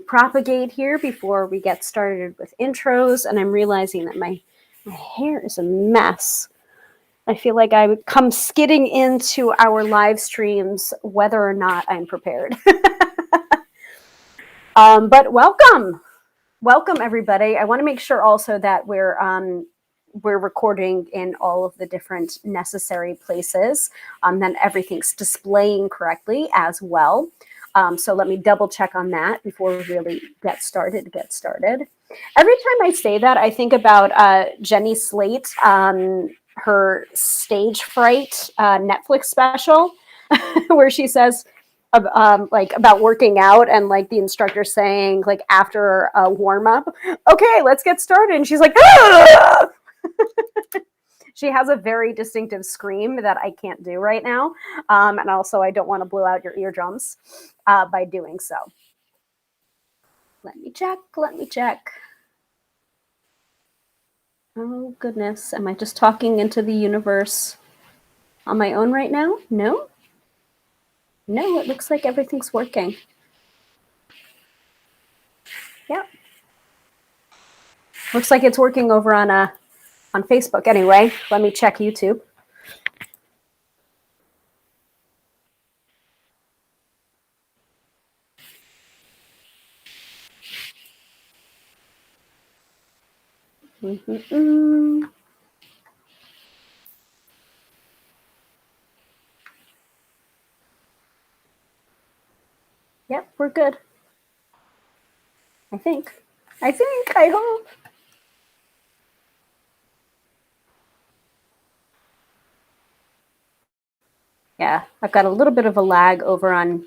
propagate here before we get started with intros, and I'm realizing that my hair is a mess. I feel like I would come skidding into our live streams whether or not I'm prepared. But welcome everybody. I want to make sure also that we're recording in all of the different necessary places, that everything's displaying correctly as well. So let me double check on that before we really get started. Every time I say that, I think about Jenny Slate, her stage fright Netflix special, where she says like about working out, and like the instructor saying like after a warm up, okay, let's get started, and she's like, ah! She has a very distinctive scream that I can't do right now. And also, I don't want to blow out your eardrums by doing so. Let me check. Oh, goodness. Am I just talking into the universe on my own right now? No, it looks like everything's working. Yep. Looks like it's working over on Facebook. Anyway, let me check YouTube. Yep, we're good. I hope. Yeah, I've got a little bit of a lag over on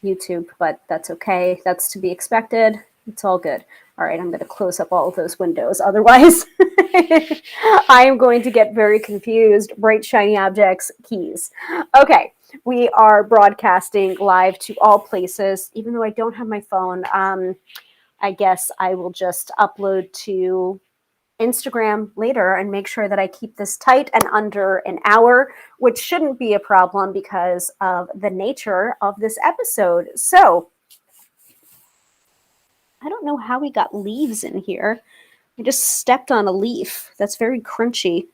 YouTube, but that's okay. That's to be expected. It's all good. All right, I'm going to close up all of those windows. Otherwise, I am going to get very confused. Bright, shiny objects, keys. Okay, we are broadcasting live to all places. Even though I don't have my phone, I guess I will just upload to Instagram later and make sure that I keep this tight and under an hour, which shouldn't be a problem because of the nature of this episode. So I don't know how we got leaves in here. I just stepped on a leaf. That's very crunchy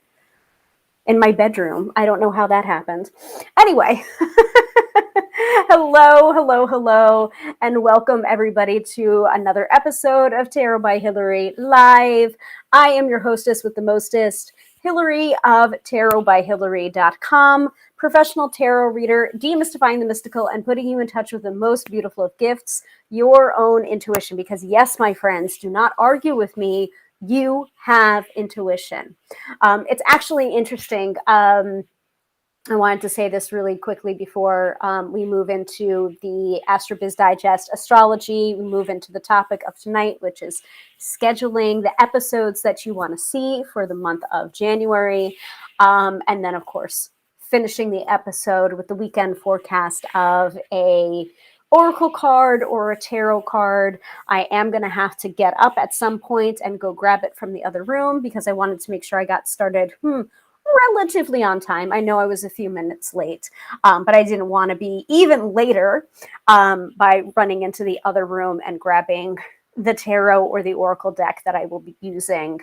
in my bedroom. I don't know how that happened. Anyway, hello, and welcome everybody to another episode of Tarot by Hilary Live. I am your hostess with the mostest, Hilary of tarotbyhilary.com, professional tarot reader, demystifying the mystical and putting you in touch with the most beautiful of gifts, your own intuition. Because yes, my friends, do not argue with me. You have intuition. It's actually interesting. I wanted to say this really quickly before we move into the AstroBiz Digest astrology. We move into the topic of tonight, which is scheduling the episodes that you want to see for the month of January. And then, of course, finishing the episode with the weekend forecast of a oracle card or a tarot card. I am going to have to get up at some point and go grab it from the other room because I wanted to make sure I got started relatively on time. I know I was a few minutes late, but I didn't want to be even later by running into the other room and grabbing the tarot or the oracle deck that I will be using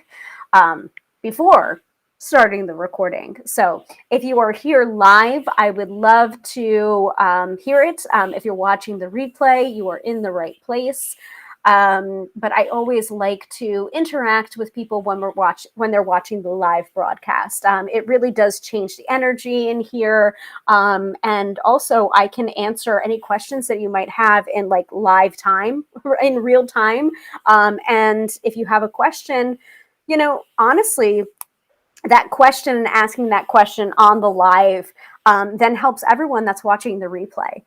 before starting the recording. So if you are here live, I would love to hear it. If you're watching the replay, you are in the right place. But I always like to interact with people when they're watching the live broadcast. It really does change the energy in here. And also I can answer any questions that you might have in like live time, in real time. And if you have a question, honestly, that question and asking that question on the live then helps everyone that's watching the replay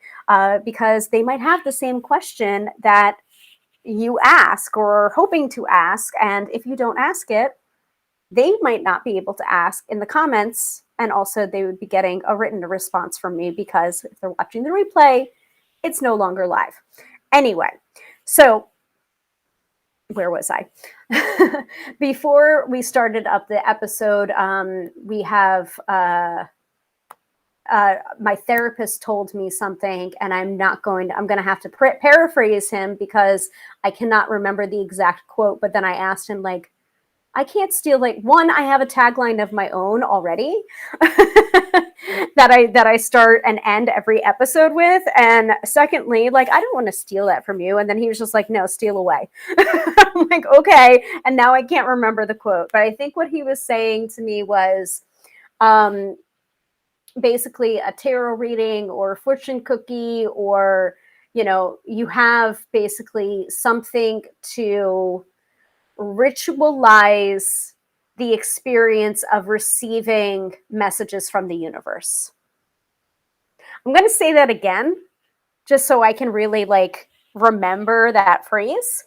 because they might have the same question that you ask or are hoping to ask, and if you don't ask it, they might not be able to ask in the comments, and also they would be getting a written response from me because if they're watching the replay, it's no longer live. Anyway, so where was I? Before we started up the episode, we have my therapist told me something, and I'm going to have to paraphrase him because I cannot remember the exact quote. But then I asked him, like, I can't steal, like, one, I have a tagline of my own already that I start and end every episode with. And secondly, like, I don't want to steal that from you. And then he was just like, no, steal away. I'm like, okay. And now I can't remember the quote. But I think what he was saying to me was basically a tarot reading or a fortune cookie, or, you have basically something to ritualize the experience of receiving messages from the universe. I'm going to say that again, just so I can really like remember that phrase.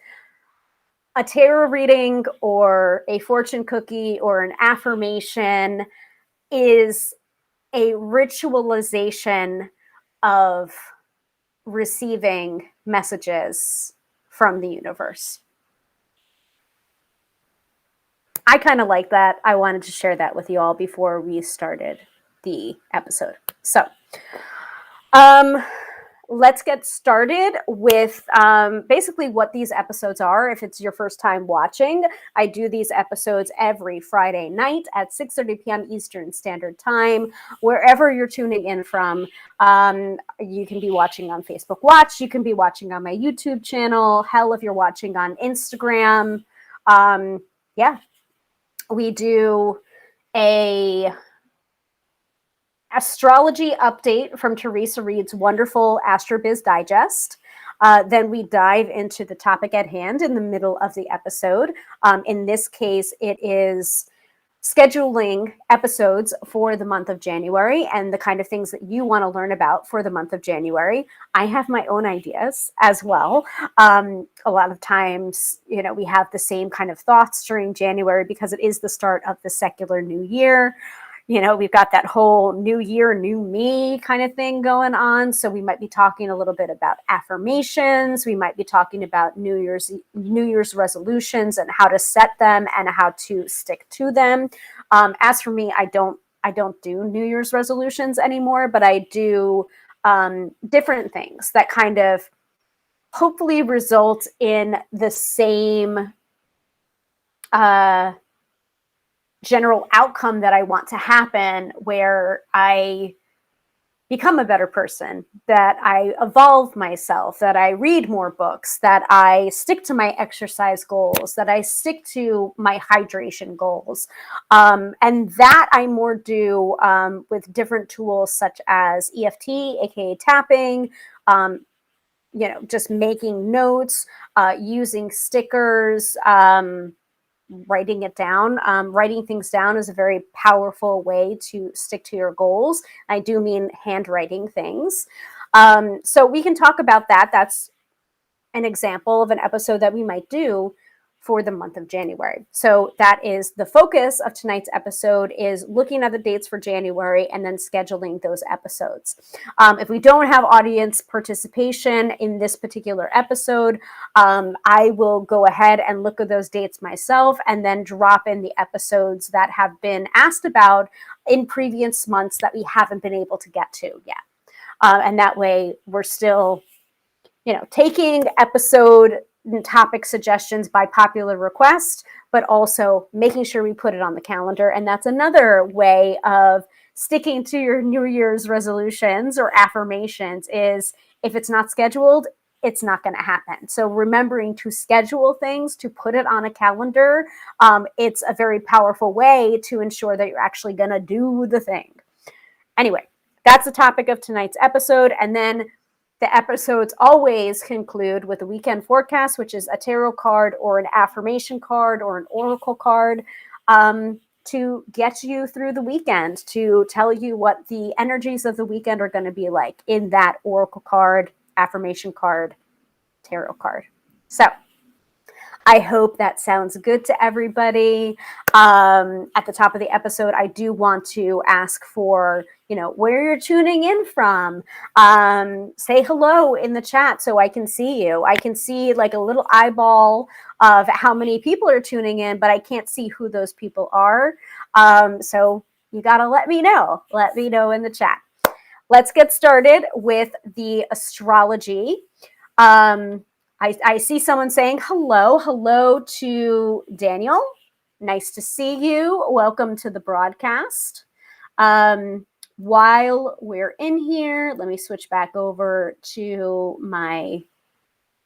A tarot reading or a fortune cookie or an affirmation is a ritualization of receiving messages from the universe. I kind of like that. I wanted to share that with you all before we started the episode. So, let's get started with basically what these episodes are. If it's your first time watching, I do these episodes every Friday night at 6:30 p.m. Eastern Standard Time. Wherever you're tuning in from, you can be watching on Facebook Watch. You can be watching on my YouTube channel. Hell, if you're watching on Instagram, yeah. We do a astrology update from Teresa Reed's wonderful AstroBiz Digest. Then we dive into the topic at hand in the middle of the episode. In this case, it is scheduling episodes for the month of January and the kind of things that you want to learn about for the month of January. I have my own ideas as well. A lot of times, we have the same kind of thoughts during January because it is the start of the secular new year. We've got that whole new year, new me kind of thing going on. So we might be talking a little bit about affirmations. We might be talking about New Year's resolutions and how to set them and how to stick to them. As for me, I don't do New Year's resolutions anymore, but I do different things that kind of hopefully result in the same general outcome that I want to happen, where I become a better person, that I evolve myself, that I read more books, that I stick to my exercise goals, that I stick to my hydration goals. And that I more do with different tools such as EFT, aka tapping, just making notes, using stickers, writing it down. Writing things down is a very powerful way to stick to your goals. I do mean handwriting things. So we can talk about that. That's an example of an episode that we might do for the month of January. So that is the focus of tonight's episode, is looking at the dates for January and then scheduling those episodes. If we don't have audience participation in this particular episode, I will go ahead and look at those dates myself and then drop in the episodes that have been asked about in previous months that we haven't been able to get to yet. And that way we're still, taking episode and topic suggestions by popular request, but also making sure we put it on the calendar. And that's another way of sticking to your New Year's resolutions or affirmations, is if it's not scheduled, it's not going to happen. So remembering to schedule things, to put it on a calendar, it's a very powerful way to ensure that you're actually going to do the thing. Anyway, that's the topic of tonight's episode. And then the episodes always conclude with a weekend forecast, which is a tarot card or an affirmation card or an oracle card, to get you through the weekend, to tell you what the energies of the weekend are going to be like in that oracle card, affirmation card, tarot card. So I hope that sounds good to everybody. At the top of the episode, I do want to ask for, where you're tuning in from. Say hello in the chat so I can see you. I can see like a little eyeball of how many people are tuning in, but I can't see who those people are. So you got to let me know. Let me know in the chat. let's get started with the astrology. I see someone saying hello. Hello to Daniel. Nice to see you. Welcome to the broadcast. While we're in here, let me switch back over to my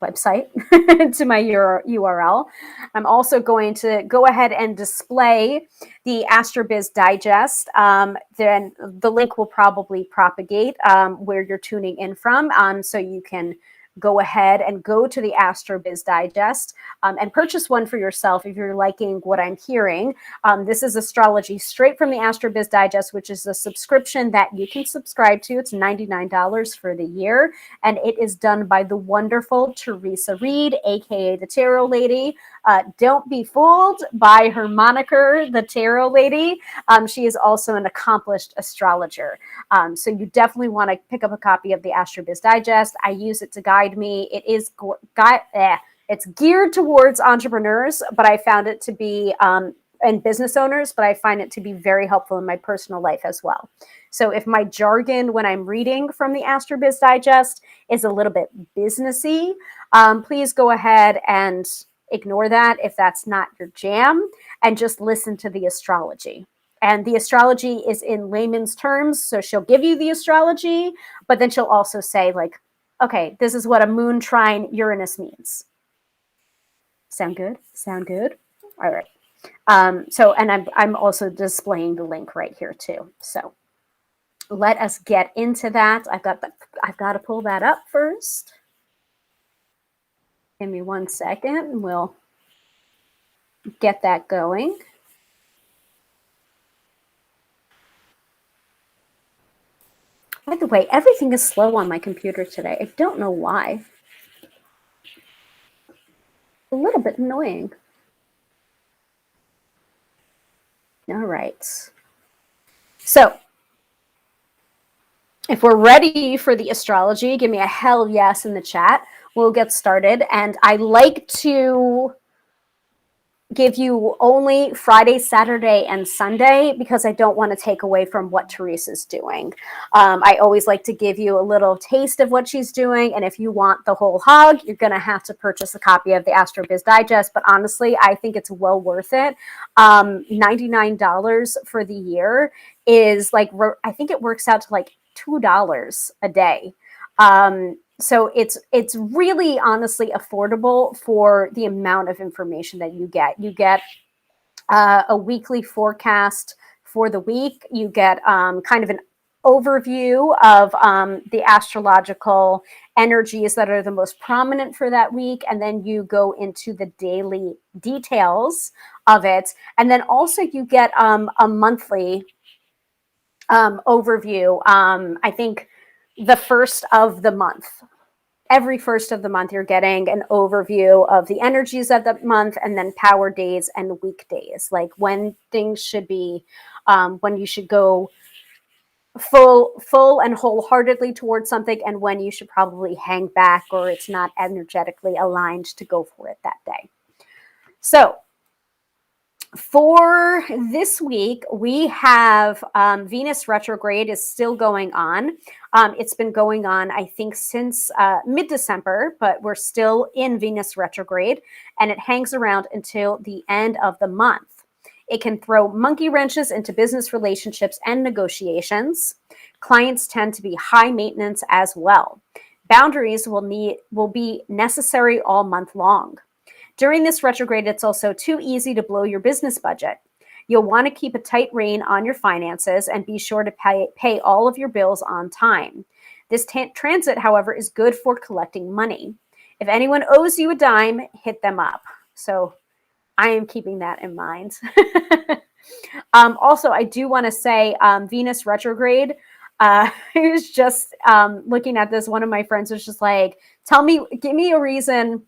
website, to my URL. I'm also going to go ahead and display the AstroBiz Digest. Then the link will probably propagate where you're tuning in from, so you can go ahead and go to the AstroBiz Digest and purchase one for yourself if you're liking what I'm hearing. This is astrology straight from the AstroBiz Digest, which is a subscription that you can subscribe to. It's $99 for the year, and it is done by the wonderful Teresa Reed, aka the Tarot Lady. Don't be fooled by her moniker, the Tarot Lady. She is also an accomplished astrologer. So you definitely want to pick up a copy of the AstroBiz Digest. I use it to guide me. It is it's geared towards entrepreneurs, but I found it to be and business owners, but I find it to be very helpful in my personal life as well. So if my jargon when I'm reading from the AstroBiz Digest is a little bit businessy, please go ahead and ignore that if that's not your jam, and just listen to the astrology. And the astrology is in layman's terms. So she'll give you the astrology, but then she'll also say, like, okay, this is what a moon trine Uranus means. Sound good? Sound good? All right. And I'm also displaying the link right here too. So let us get into that. I've got to pull that up first. Give me 1 second and we'll get that going. By the way, everything is slow on my computer today. I don't know why. A little bit annoying. All right. So if we're ready for the astrology, give me a hell yes in the chat. We'll get started. And I like to give you only Friday, Saturday, and Sunday because I don't want to take away from what Teresa's doing. I always like to give you a little taste of what she's doing. And if you want the whole hog, you're going to have to purchase a copy of the AstroBiz Digest. But honestly, I think it's well worth it. $99 for the year is like, I think it works out to like $2 a day. So it's really honestly affordable for the amount of information that you get. You get a weekly forecast for the week. You get kind of an overview of the astrological energies that are the most prominent for that week. And then you go into the daily details of it. And then also you get a monthly overview. I think the first of the month. Every first of the month, you're getting an overview of the energies of the month and then power days and weekdays, like when things should be, when you should go full and wholeheartedly towards something, and when you should probably hang back or it's not energetically aligned to go for it that day. So for this week, we have Venus retrograde is still going on. It's been going on, I think, since mid-December, but we're still in Venus retrograde, and it hangs around until the end of the month. It can throw monkey wrenches into business relationships and negotiations. Clients tend to be high maintenance as well. Boundaries will be necessary all month long. During this retrograde, it's also too easy to blow your business budget. You'll want to keep a tight rein on your finances and be sure to pay all of your bills on time. This transit, however, is good for collecting money. If anyone owes you a dime, hit them up. So I am keeping that in mind. Also, I do want to say Venus retrograde. I was just looking at this. One of my friends was just like, give me a reason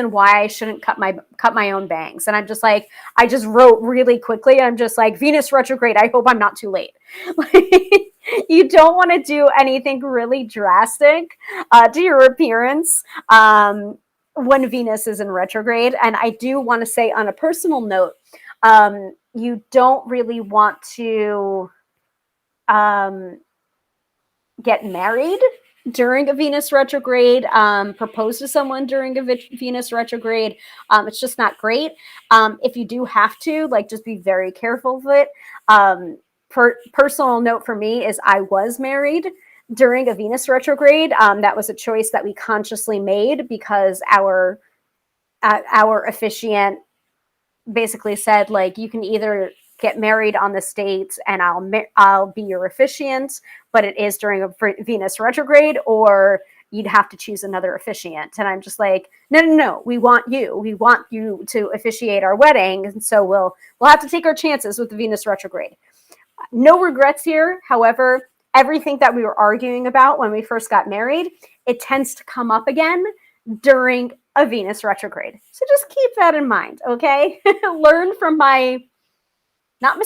why I shouldn't cut my own bangs. And I'm just like, I just wrote really quickly. I'm just like, Venus retrograde, I hope I'm not too late. Like, you don't want to do anything really drastic to your appearance when Venus is in retrograde. And I do want to say on a personal note, you don't really want to get married during a Venus retrograde, propose to someone during a Venus retrograde. It's just not great. If you do have to, like, just be very careful of it. Personal note for me is I was married during a Venus retrograde. That was a choice that we consciously made because our officiant basically said, like, you can either get married on the States and I'll be your officiant, but it is during a Venus retrograde, or you'd have to choose another officiant. And I'm just like, no, we want you to officiate our wedding. And so we'll have to take our chances with the Venus retrograde. No regrets here. However, everything that we were arguing about when we first got married, it tends to come up again during a Venus retrograde. So just keep that in mind, okay? Learn from my, not a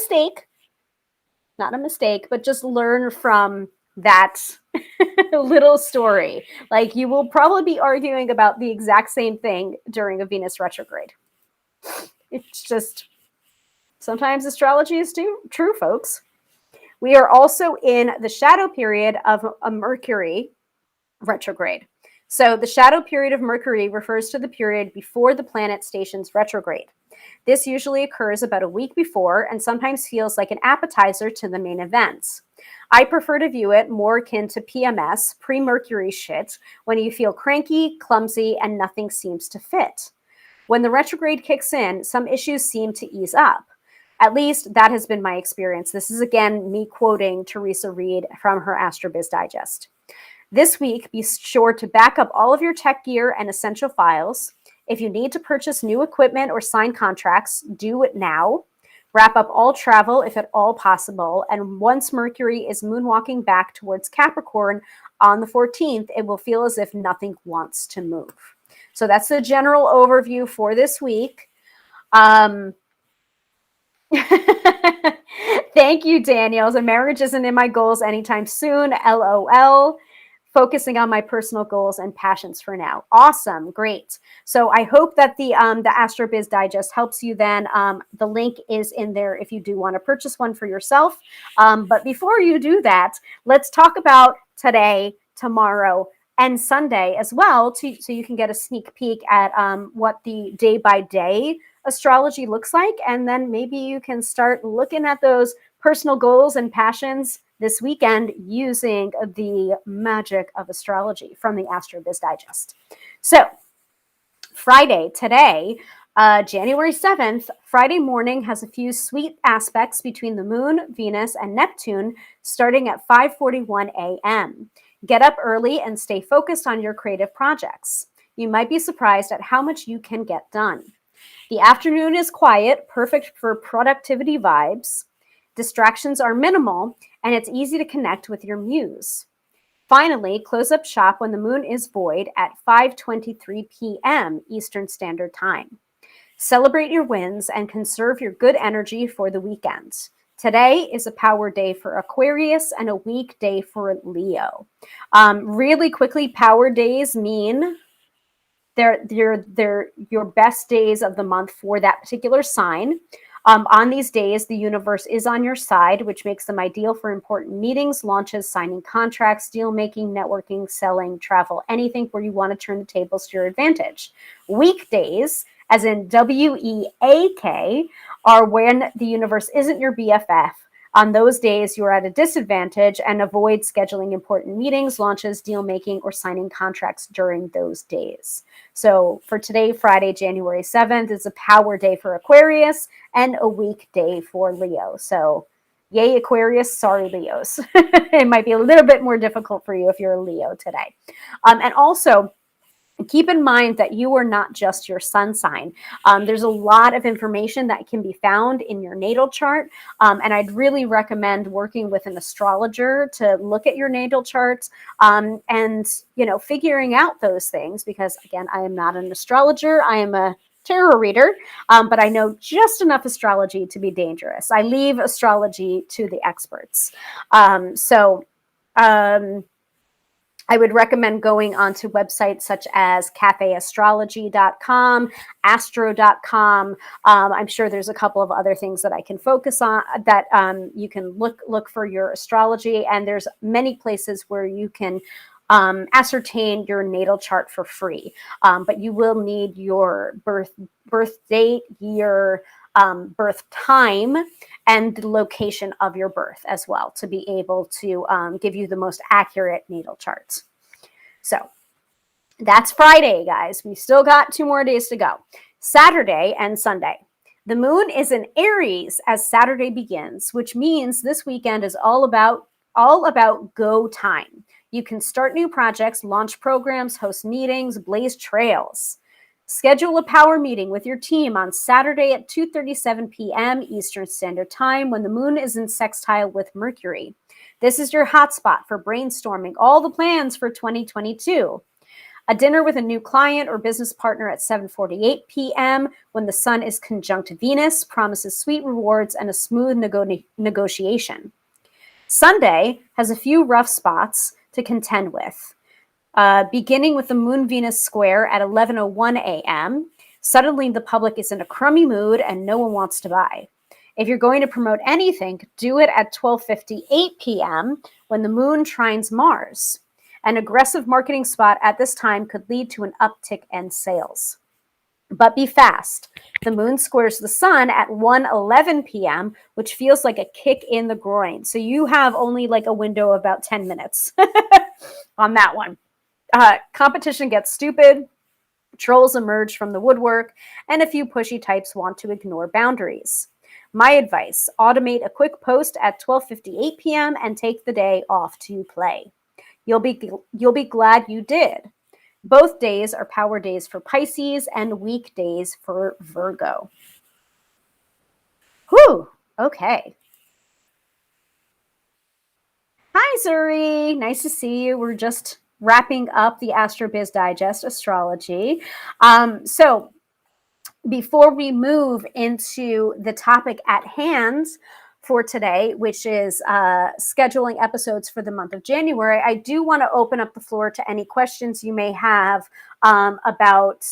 mistake, but just learn from that little story. Like, you will probably be arguing about the exact same thing during a Venus retrograde. It's just, sometimes astrology is true, folks. We are also in the shadow period of a Mercury retrograde. So the shadow period of Mercury refers to the period before the planet stations retrograde. This usually occurs about a week before and sometimes feels like an appetizer to the main events. I prefer to view it more akin to PMS, pre-Mercury shit, when you feel cranky, clumsy, and nothing seems to fit. When the retrograde kicks in, some issues seem to ease up. At least that has been my experience. This is, again, me quoting Teresa Reed from her AstroBiz Digest. This week, be sure to back up all of your tech gear and essential files. If you need to purchase new equipment or sign contracts, do it now. Wrap up all travel if at all possible. And once Mercury is moonwalking back towards Capricorn on the 14th, it will feel as if nothing wants to move. So that's the general overview for this week. Thank you, Daniel. The marriage isn't in my goals anytime soon. LOL. Focusing on my personal goals and passions for now. Awesome. Great. So I hope that the AstroBiz Digest helps you then. The link is in there if you do want to purchase one for yourself. But before you do that, let's talk about today, tomorrow, and Sunday as well, so you can get a sneak peek at what the day-by-day astrology looks like. And then maybe you can start looking at those personal goals and passions this weekend using the magic of astrology from the AstroBiz Digest. So Friday, today, January 7th, Friday morning has a few sweet aspects between the moon, Venus, and Neptune starting at 5:41 a.m. Get up early and stay focused on your creative projects. You might be surprised at how much you can get done. The afternoon is quiet, perfect for productivity vibes. Distractions are minimal, and it's easy to connect with your muse. Finally, close up shop when the moon is void at 5:23 p.m. Eastern Standard Time. Celebrate your wins and conserve your good energy for the weekend. Today is a power day for Aquarius and a weak day for Leo. Really quickly, power days mean they're your best days of the month for that particular sign. On these days, the universe is on your side, which makes them ideal for important meetings, launches, signing contracts, deal making, networking, selling, travel, anything where you want to turn the tables to your advantage. Weekdays, as in WEAK, are when the universe isn't your BFF. On those days, you're at a disadvantage and avoid scheduling important meetings, launches, deal making, or signing contracts during those days. So for today, Friday, January 7th, is a power day for Aquarius and a weak day for Leo. So yay, Aquarius, sorry, Leos. It might be a little bit more difficult for you if you're a Leo today. And also, keep in mind that you are not just your sun sign. There's a lot of information that can be found in your natal chart. And I'd really recommend working with an astrologer to look at your natal charts and, figuring out those things. Because again, I am not an astrologer. I am a tarot reader, but I know just enough astrology to be dangerous. I leave astrology to the experts. I would recommend going onto websites such as cafeastrology.com, astro.com. I'm sure there's a couple of other things that I can focus on that you can look for your astrology. And there's many places where you can ascertain your natal chart for free. But you will need your birth date, year, birth time, and the location of your birth as well to be able to give you the most accurate natal charts. So that's Friday, guys. We still got 2 more days to go. Saturday and Sunday. The moon is in Aries as Saturday begins, which means this weekend is all about go time. You can start new projects, launch programs, host meetings, blaze trails. Schedule a power meeting with your team on Saturday at 2:37 p.m. Eastern Standard Time when the moon is in sextile with Mercury. This is your hotspot for brainstorming all the plans for 2022. A dinner with a new client or business partner at 7:48 p.m. when the sun is conjunct Venus promises sweet rewards and a smooth negotiation. Sunday has a few rough spots to contend with. Beginning with the Moon-Venus square at 11:01 a.m., suddenly the public is in a crummy mood and no one wants to buy. If you're going to promote anything, do it at 12:58 p.m. when the moon trines Mars. An aggressive marketing spot at this time could lead to an uptick in sales. But be fast. The moon squares the sun at 1:11 p.m., which feels like a kick in the groin. So you have only like a window of about 10 minutes on that one. Competition gets stupid, trolls emerge from the woodwork, and a few pushy types want to ignore boundaries. My advice, automate a quick post at 12:58 p.m. and take the day off to play. You'll be glad you did. Both days are power days for Pisces and weak days for Virgo. Whew, okay. Hi, Zuri. Nice to see you. We're just wrapping up the AstroBiz Digest astrology. So before we move into the topic at hand for today, which is scheduling episodes for the month of January, I do want to open up the floor to any questions you may have about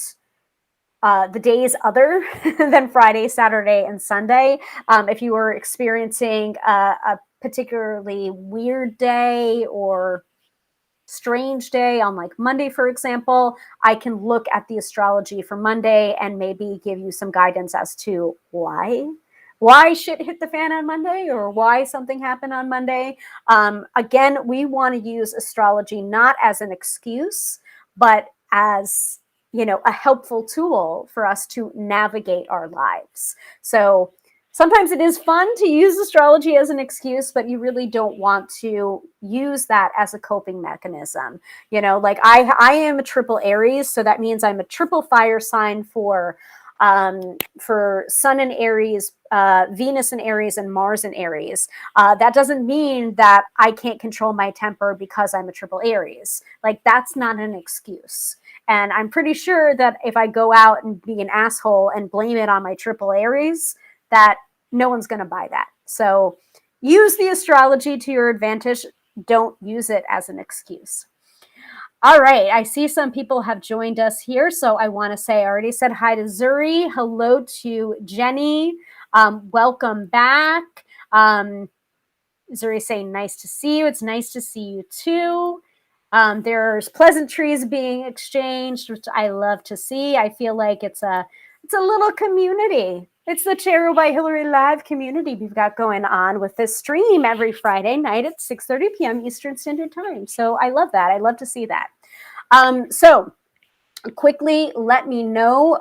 the days other than Friday, Saturday, and Sunday. If you were experiencing a particularly weird day or strange day on like Monday, for example, I can look at the astrology for Monday and maybe give you some guidance as to why shit hit the fan on Monday or why something happened on Monday. Again, we want to use astrology not as an excuse, but as, you know, a helpful tool for us to navigate our lives. So sometimes it is fun to use astrology as an excuse, but you really don't want to use that as a coping mechanism. You know, like I am a triple Aries, so that means I'm a triple fire sign for Sun in Aries, Venus in Aries, and Mars in Aries. That doesn't mean that I can't control my temper because I'm a triple Aries. Like, that's not an excuse. And I'm pretty sure that if I go out and be an asshole and blame it on my triple Aries, that no one's going to buy that. So use the astrology to your advantage. Don't use it as an excuse. All right. I see some people have joined us here. So I want to say, I already said hi to Zuri. Hello to Jenny. Welcome back. Zuri saying, nice to see you. It's nice to see you too. There's pleasantries being exchanged, which I love to see. I feel like it's a little community. It's the Tarot by Hilary live community we've got going on with this stream every Friday night at 6:30 p.m. Eastern Standard Time. So I love that. I love to see that. So quickly, let me know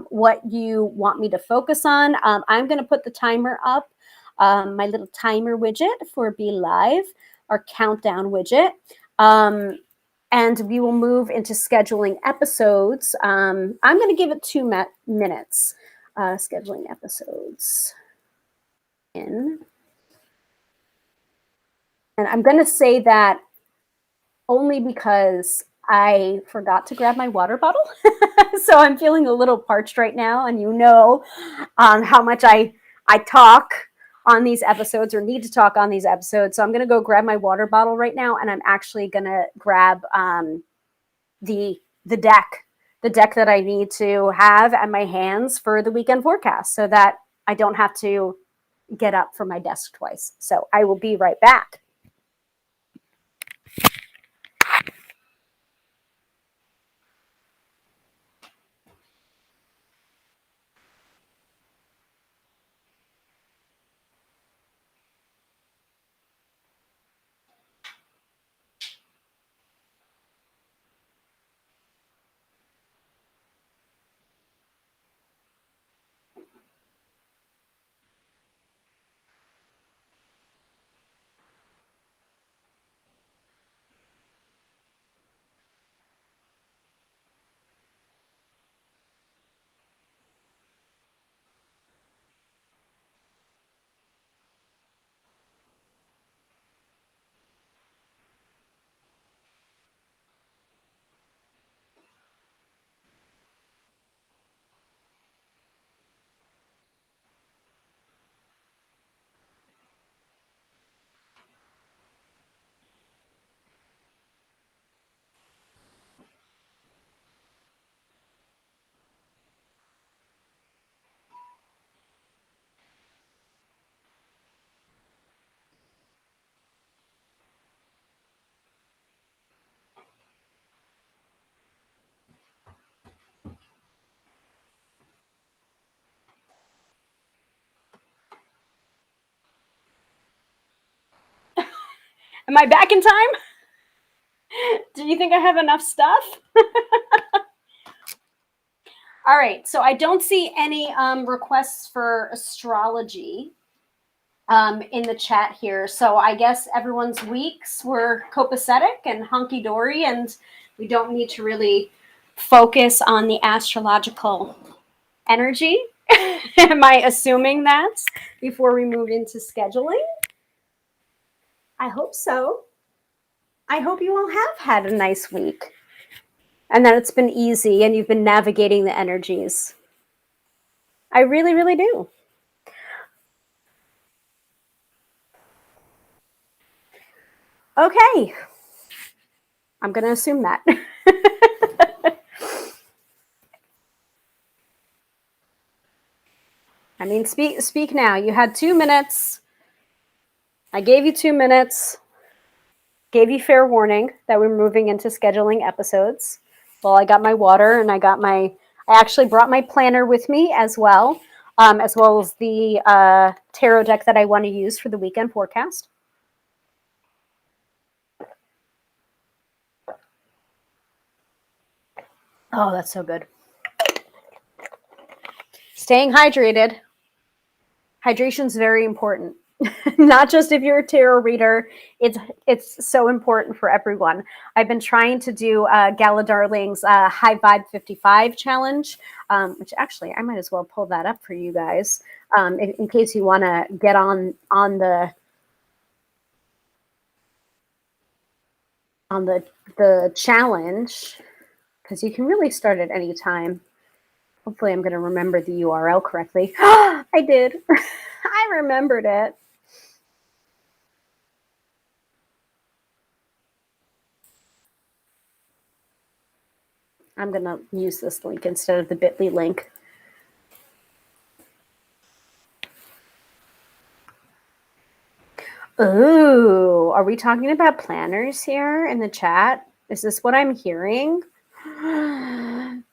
what you want me to focus on. I'm going to put the timer up, my little timer widget for Be Live, our countdown widget. And we will move into scheduling episodes. I'm going to give it 2 minutes. Scheduling episodes in. And I'm going to say that only because I forgot to grab my water bottle. So I'm feeling a little parched right now. And you know how much I talk on these episodes or need to talk on these episodes. So I'm going to go grab my water bottle right now, and I'm actually going to grab the deck, that I need to have at my hands for the weekend forecast, so that I don't have to get up from my desk twice. So I will be right back. Am I back in time? Do you think I have enough stuff? All right, so I don't see any requests for astrology in the chat here. So I guess everyone's weeks were copacetic and hunky-dory, and we don't need to really focus on the astrological energy. Am I assuming that before we move into scheduling? I hope so. I hope you all have had a nice week and that it's been easy and you've been navigating the energies. I really, really do. Okay. I'm going to assume that. I mean, speak now. You had 2 minutes. I gave you 2 minutes. Gave you fair warning that we're moving into scheduling episodes. Well, I got my water and I actually brought my planner with me as well as the tarot deck that I want to use for the weekend forecast. Oh, that's so good. Staying hydrated. Hydration is very important. Not just if you're a tarot reader, it's so important for everyone. I've been trying to do Gala Darling's High Vibe 55 challenge, which actually I might as well pull that up for you guys in case you want to get on the challenge, because you can really start at any time. Hopefully I'm going to remember the URL correctly. I did. I remembered it. I'm going to use this link instead of the bit.ly link. Ooh, are we talking about planners here in the chat? Is this what I'm hearing?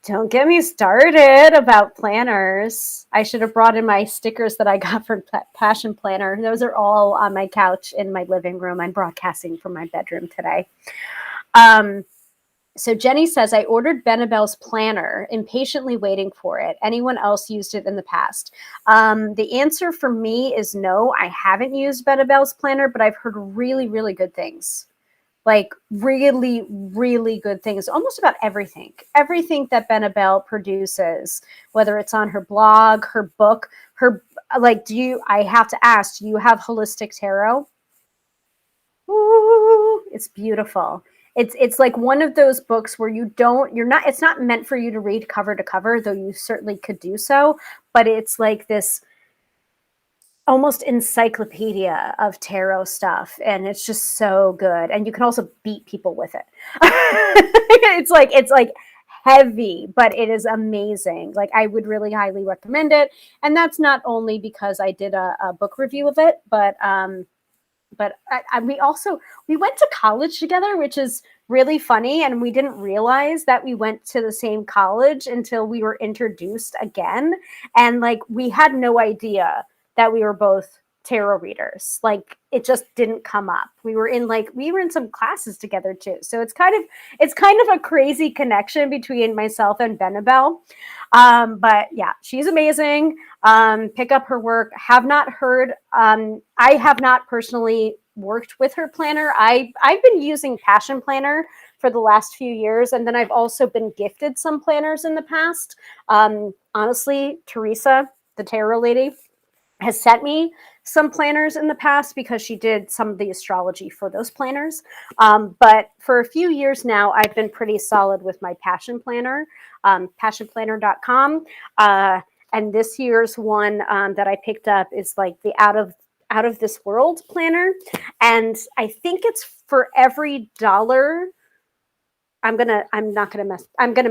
Don't get me started about planners. I should have brought in my stickers that I got from Passion Planner. Those are all on my couch in my living room. I'm broadcasting from my bedroom today. So Jenny says, I ordered Benebell's planner, impatiently waiting for it. Anyone else used it in the past? The answer for me is no. I haven't used Benebell's planner, but I've heard really, really good things. Like really, really good things, almost about everything that Benebell produces, whether it's on her blog, her book, I have to ask, do you have Holistic Tarot? Ooh, it's beautiful. It's like one of those books where it's not meant for you to read cover to cover, though you certainly could do so, but it's like this almost encyclopedia of tarot stuff, and it's just so good. And you can also beat people with it. It's like heavy, but it is amazing. Like, I would really highly recommend it. And that's not only because I did a book review of it, but we went to college together, which is really funny. And we didn't realize that we went to the same college until we were introduced again. And like, we had no idea that we were both tarot readers. Like, it just didn't come up. We were in some classes together too. So it's kind of a crazy connection between myself and Benabel. But yeah, she's amazing. Pick up her work. Have not heard. I have not personally worked with her planner. I've been using Passion Planner for the last few years, and then I've also been gifted some planners in the past. Honestly, Teresa, the tarot lady, has sent me some planners in the past because she did some of the astrology for those planners. But for a few years now, I've been pretty solid with my Passion Planner, passionplanner.com. And this year's one that I picked up is like the out of this world planner. And I think it's for every dollar. I'm gonna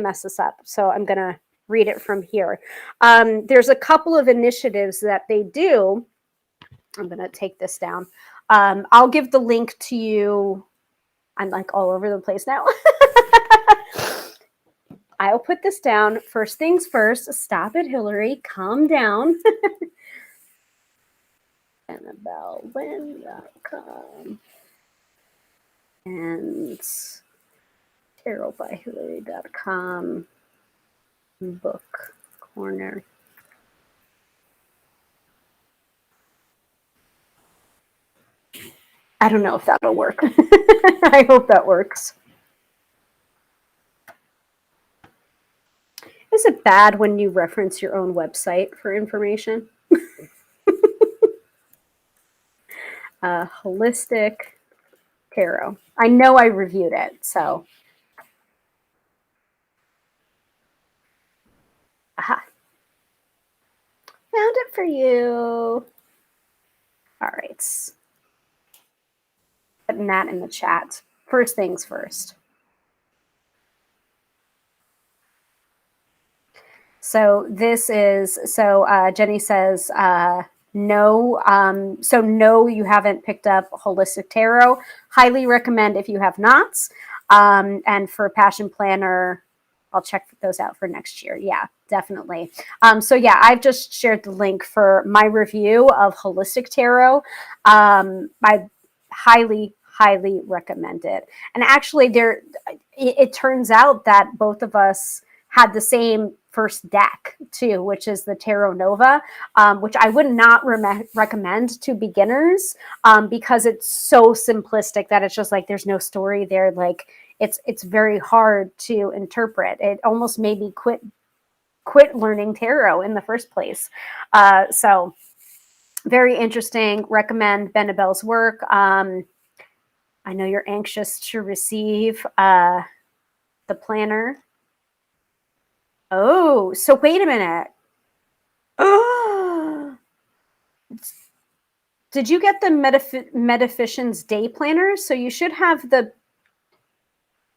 mess this up. So I'm gonna read it from here. There's a couple of initiatives that they do. I'm going to take this down. I'll give the link to you. I'm like all over the place now. I'll put this down. First things first. Stop it, Hilary. Calm down. AnnabelleWin.com and tarotbyhilary.com book corner. I don't know if that'll work. I hope that works. Is it bad when you reference your own website for information? Holistic Tarot. I know I reviewed it, so. Aha. Found it for you. All right. Putting that in the chat. First things first. So Jenny says, no. So no, you haven't picked up Holistic Tarot. Highly recommend if you have not. And for Passion Planner, I'll check those out for next year. Yeah, definitely. So yeah, I've just shared the link for my review of Holistic Tarot. I highly recommend it. And actually, it turns out that both of us had the same first deck too, which is the Tarot Nova, which I would not recommend to beginners because it's so simplistic that it's just like there's no story there. Like it's very hard to interpret. It almost made me quit learning tarot in the first place. So very interesting. Recommend Benabelle's work. I know you're anxious to receive the planner. Oh, so wait a minute. Oh, did you get the Metaphysicians Day Planner? So you should have the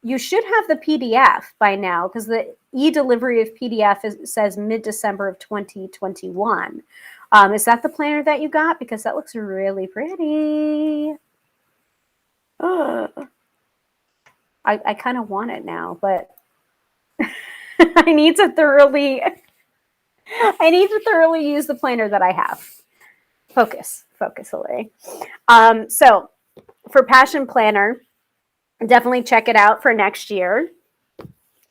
PDF by now because the e-delivery of PDF says mid-December of 2021. Is that the planner that you got? Because that looks really pretty. I kind of want it now, but I need to thoroughly use the planner that I have. Focus, Hilary. So for Passion Planner, definitely check it out for next year.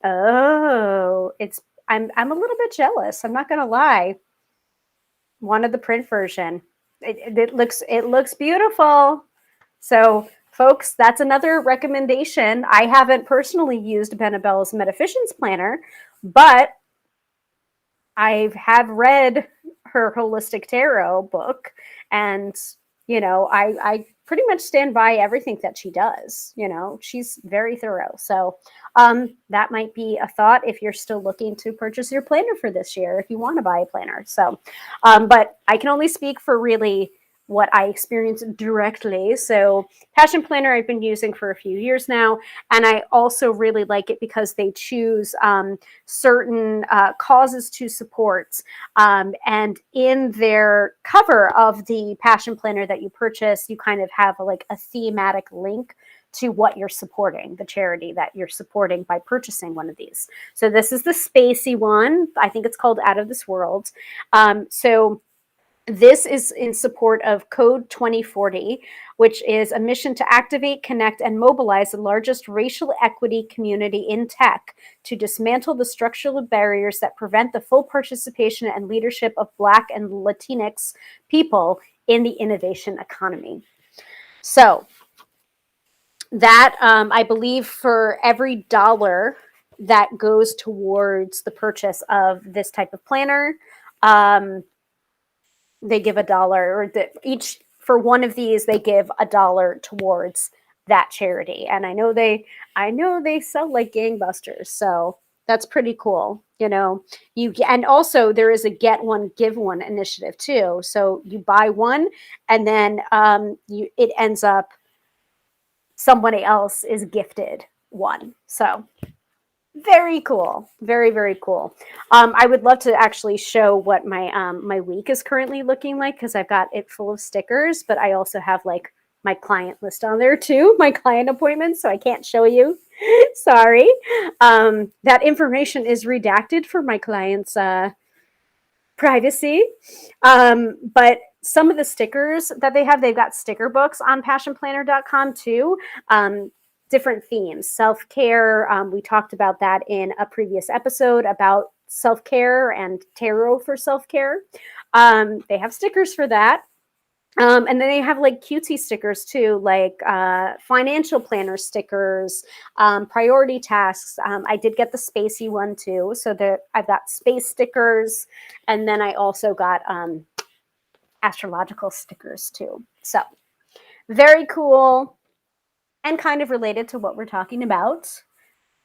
Oh, I'm a little bit jealous. I'm not gonna lie. Wanted the print version. It looks beautiful. So folks, that's another recommendation. I haven't personally used Benabelle's Metaphysicians Planner, but I have read her Holistic Tarot book, and I pretty much stand by everything that she does. You know, she's very thorough. So that might be a thought if you're still looking to purchase your planner for this year, if you want to buy a planner. So, but I can only speak for really what I experienced directly. So Passion Planner I've been using for a few years now, and I also really like it because they choose certain causes to support. And in their cover of the Passion Planner that you purchase, you kind of have like a thematic link to what you're supporting, the charity that you're supporting by purchasing one of these. So this is the spacey one. I think it's called Out of This World. So this is in support of Code 2040, which is a mission to activate, connect, and mobilize the largest racial equity community in tech to dismantle the structural barriers that prevent the full participation and leadership of Black and Latinx people in the innovation economy. So that, I believe, for every dollar that goes towards the purchase of this type of planner, they give $1, or each for one of these they give $1 towards that charity. And I know they sell like gangbusters, so that's pretty cool. You know, and also there is a get one give one initiative too. So you buy one, and then it ends up somebody else is gifted one. So very cool. Very, very cool. I would love to actually show what my week is currently looking like, because I've got it full of stickers, but I also have like my client list on there too, my client appointments, so I can't show you. Sorry. That information is redacted for my clients' privacy. But some of the stickers that they have, they've got sticker books on passionplanner.com too. Different themes, self-care. We talked about that in a previous episode about self-care and tarot for self-care. They have stickers for that. And then they have like cutesy stickers too, like financial planner stickers, priority tasks. I did get the spacey one too. So I've got space stickers. And then I also got astrological stickers too. So very cool. And kind of related to what we're talking about,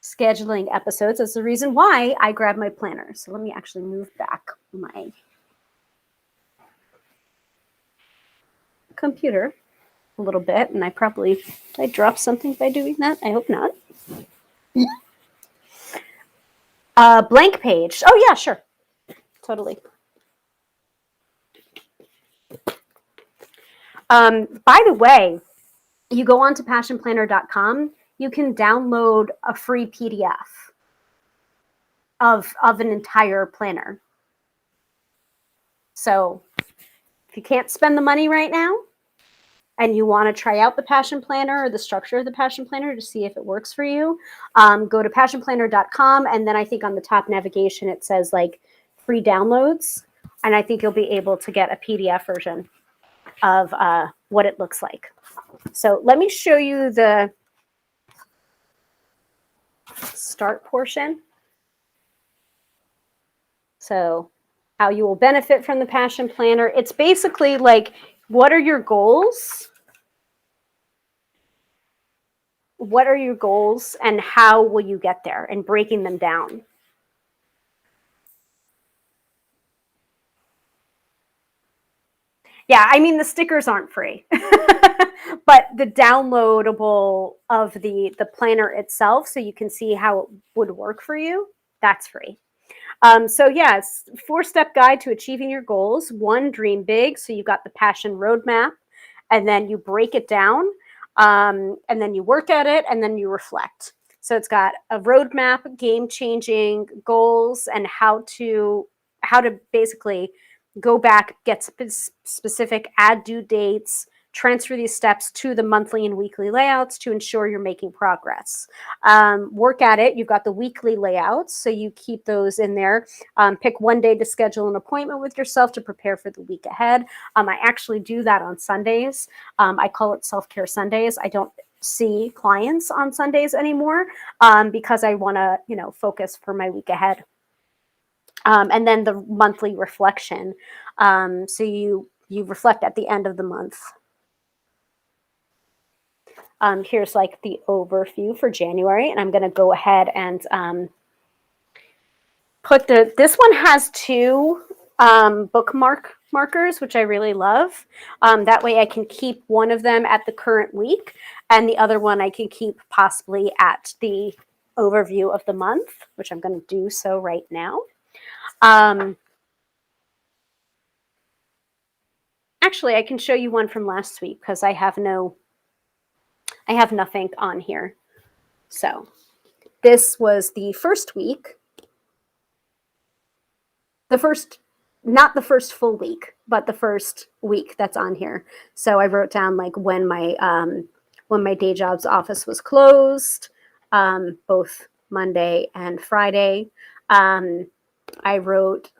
scheduling episodes is the reason why I grabbed my planner. So let me actually move back my computer a little bit, and I dropped something by doing that. I hope not. Blank page. Oh yeah, sure, totally. By the way, you go on to passionplanner.com, you can download a free PDF of an entire planner. So if you can't spend the money right now and you want to try out the Passion Planner or the structure of the Passion Planner to see if it works for you, go to passionplanner.com, and then I think on the top navigation it says like free downloads, and I think you'll be able to get a PDF version of what it looks like. So let me show you the start portion. So how you will benefit from the Passion Planner. It's basically like, what are your goals? What are your goals and how will you get there, and breaking them down. Yeah, I mean, the stickers aren't free, but the downloadable of the planner itself, so you can see how it would work for you, that's free. So yes, 4-step guide to achieving your goals. 1, dream big. So you've got the passion roadmap, and then you break it down, and then you work at it, and then you reflect. So it's got a roadmap, game-changing goals, and how to basically go back, get specific, add due dates, transfer these steps to the monthly and weekly layouts to ensure you're making progress. Work at it. You've got the weekly layouts, so you keep those in there. Pick one day to schedule an appointment with yourself to prepare for the week ahead. I actually do that on Sundays. I call it Self-Care Sundays. I don't see clients on Sundays anymore because I want to, focus for my week ahead. And then the monthly reflection. So you reflect at the end of the month. Here's like the overview for January, and I'm going to go ahead and this one has two bookmark markers, which I really love. That way I can keep one of them at the current week, and the other one I can keep possibly at the overview of the month, which I'm going to do so right now. Actually, I can show you one from last week because I have nothing on here. So this was the first week. Not the first full week, but the first week that's on here. So I wrote down like when my day job's office was closed, both Monday and Friday. I wrote,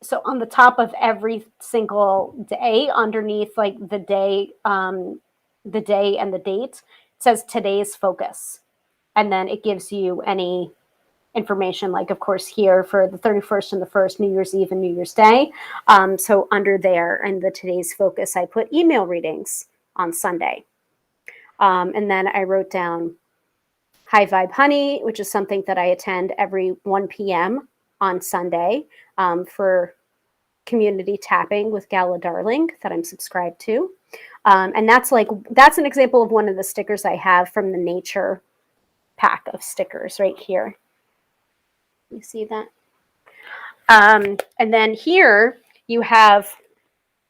so on the top of every single day, underneath like the day and the date, it says today's focus, and then it gives you any information, like of course here for the 31st and the 1st, New Year's Eve and New Year's Day. So under there in the today's focus, I put email readings on Sunday. And then I wrote down High Vibe Honey, which is something that I attend every 1 p.m. on Sunday for community tapping with Gala Darling that I'm subscribed to. And that's an example of one of the stickers I have from the nature pack of stickers right here. You see that? And then here you have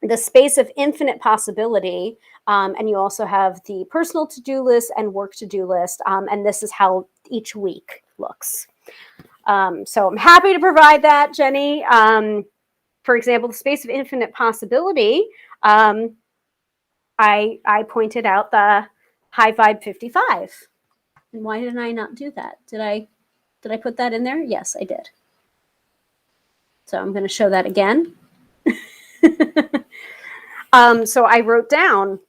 the space of infinite possibility. And you also have the personal to-do list and work to-do list. And this is how each week looks. So I'm happy to provide that, Jenny. For example, the space of infinite possibility, I pointed out the High Vibe 55. And why did I not do that? Did I put that in there? Yes, I did. So I'm going to show that again. So I wrote down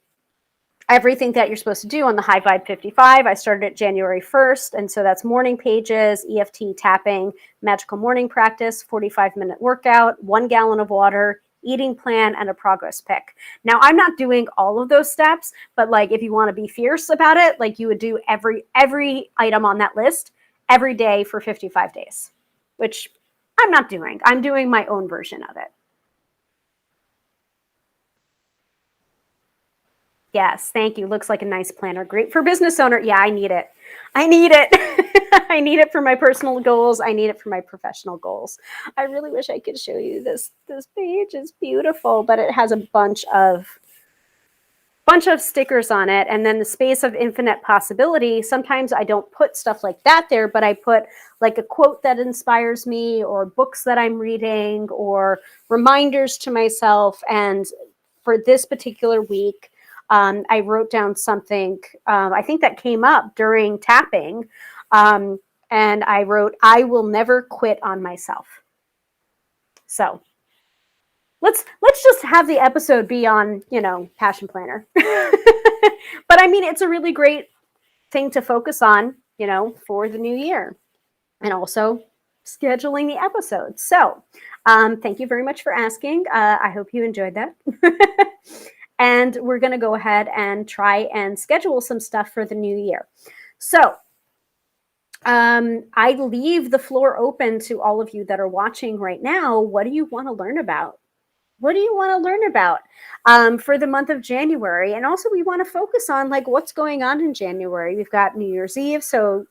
everything that you're supposed to do on the High Vibe 55. I started at January 1st. And so that's morning pages, EFT tapping, magical morning practice, 45-minute workout, 1 gallon of water, eating plan, and a progress pick. Now, I'm not doing all of those steps, but like if you want to be fierce about it, like you would do every item on that list every day for 55 days, which I'm not doing. I'm doing my own version of it. Yes, thank you. Looks like a nice planner. Great for business owner. Yeah, I need it. I need it. I need it for my personal goals. I need it for my professional goals. I really wish I could show you this. This page is beautiful, but it has a bunch of stickers on it. And then the space of infinite possibility. Sometimes I don't put stuff like that there, but I put like a quote that inspires me or books that I'm reading or reminders to myself. And for this particular week, I wrote down something, I think that came up during tapping. And I wrote, I will never quit on myself. So let's just have the episode be on, Passion Planner. But I mean, it's a really great thing to focus on, for the new year, and also scheduling the episodes. So thank you very much for asking. I hope you enjoyed that. And we're going to go ahead and try and schedule some stuff for the new year. So I leave the floor open to all of you that are watching right now. What do you want to learn about? What do you want to learn about for the month of January? And also we want to focus on like what's going on in January. We've got New Year's Eve. So,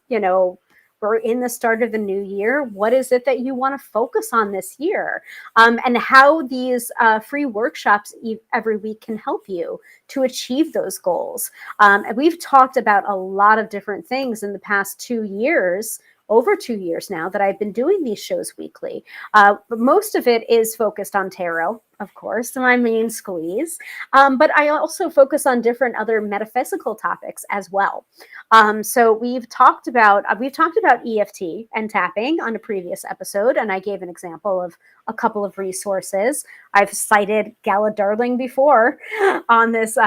we're in the start of the new year. What is it that you want to focus on this year? And how these free workshops every week can help you to achieve those goals. And we've talked about a lot of different things in the past 2 years, over 2 years now that I've been doing these shows weekly. But most of it is focused on tarot, of course, my main squeeze. But I also focus on different other metaphysical topics as well. So we've talked about EFT and tapping on a previous episode, and I gave an example of a couple of resources. I've cited Gala Darling before on this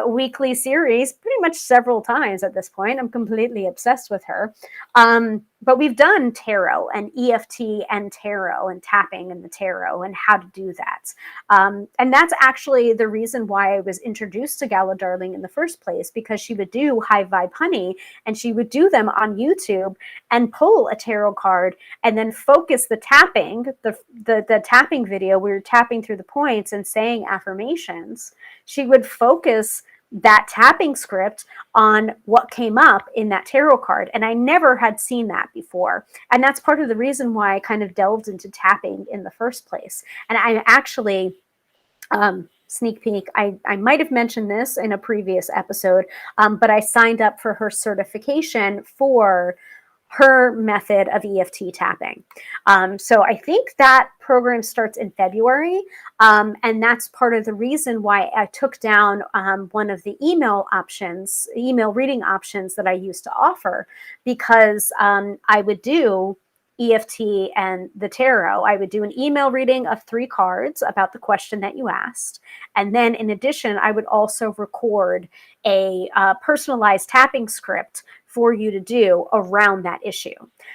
weekly series, pretty much several times at this point. I'm completely obsessed with her. but we've done tarot and EFT and tarot and tapping and the tarot and how to do that. And that's actually the reason why I was introduced to Gala Darling in the first place, because she would do High Vibe Honey, and she would do them on YouTube and pull a tarot card and then focus the tapping, the tapping video. We were tapping through the points and saying affirmations. She would focus that tapping script on what came up in that tarot card. And I never had seen that before. And that's part of the reason why I kind of delved into tapping in the first place. And I actually, sneak peek, I might have mentioned this in a previous episode, but I signed up for her certification for her method of EFT tapping. So I think that program starts in February. And that's part of the reason why I took down one of the email reading options that I used to offer, because I would do EFT and the tarot. I would do an email reading of 3 cards about the question that you asked. And then in addition, I would also record a personalized tapping script for you to do around that issue.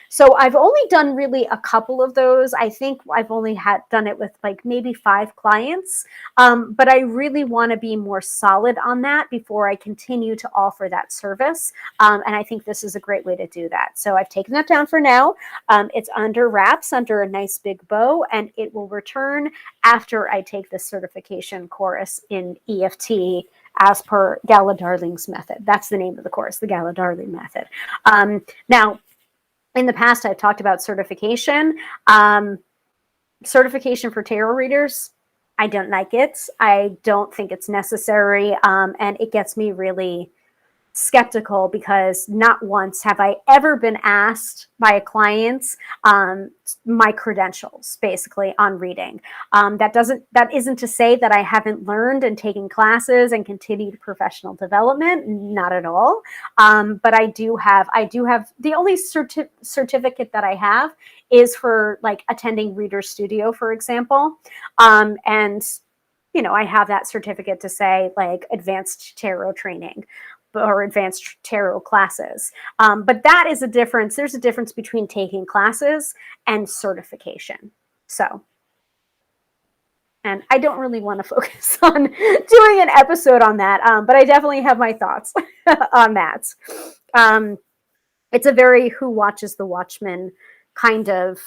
So I've only done really a couple of those. I think I've only done it with like maybe 5 clients, but I really want to be more solid on that before I continue to offer that service. And I think this is a great way to do that. So I've taken that down for now. It's under wraps, under a nice big bow, and it will return after I take the certification course in EFT as per Gala Darling's method. That's the name of the course, the Gala Darling method. Now, in the past, I've talked about certification. Certification for tarot readers, I don't like it. I don't think it's necessary, and it gets me really skeptical, because not once have I ever been asked by a client my credentials basically on reading. That isn't to say that I haven't learned and taken classes and continued professional development, not at all. But I do have the only certificate that I have is for like attending Reader Studio, for example. And I have that certificate to say like advanced tarot training or advanced tarot classes. But that is a difference. There's a difference between taking classes and certification. So, and I don't really want to focus on doing an episode on that, but I definitely have my thoughts on that. It's a very Who Watches the Watchmen kind of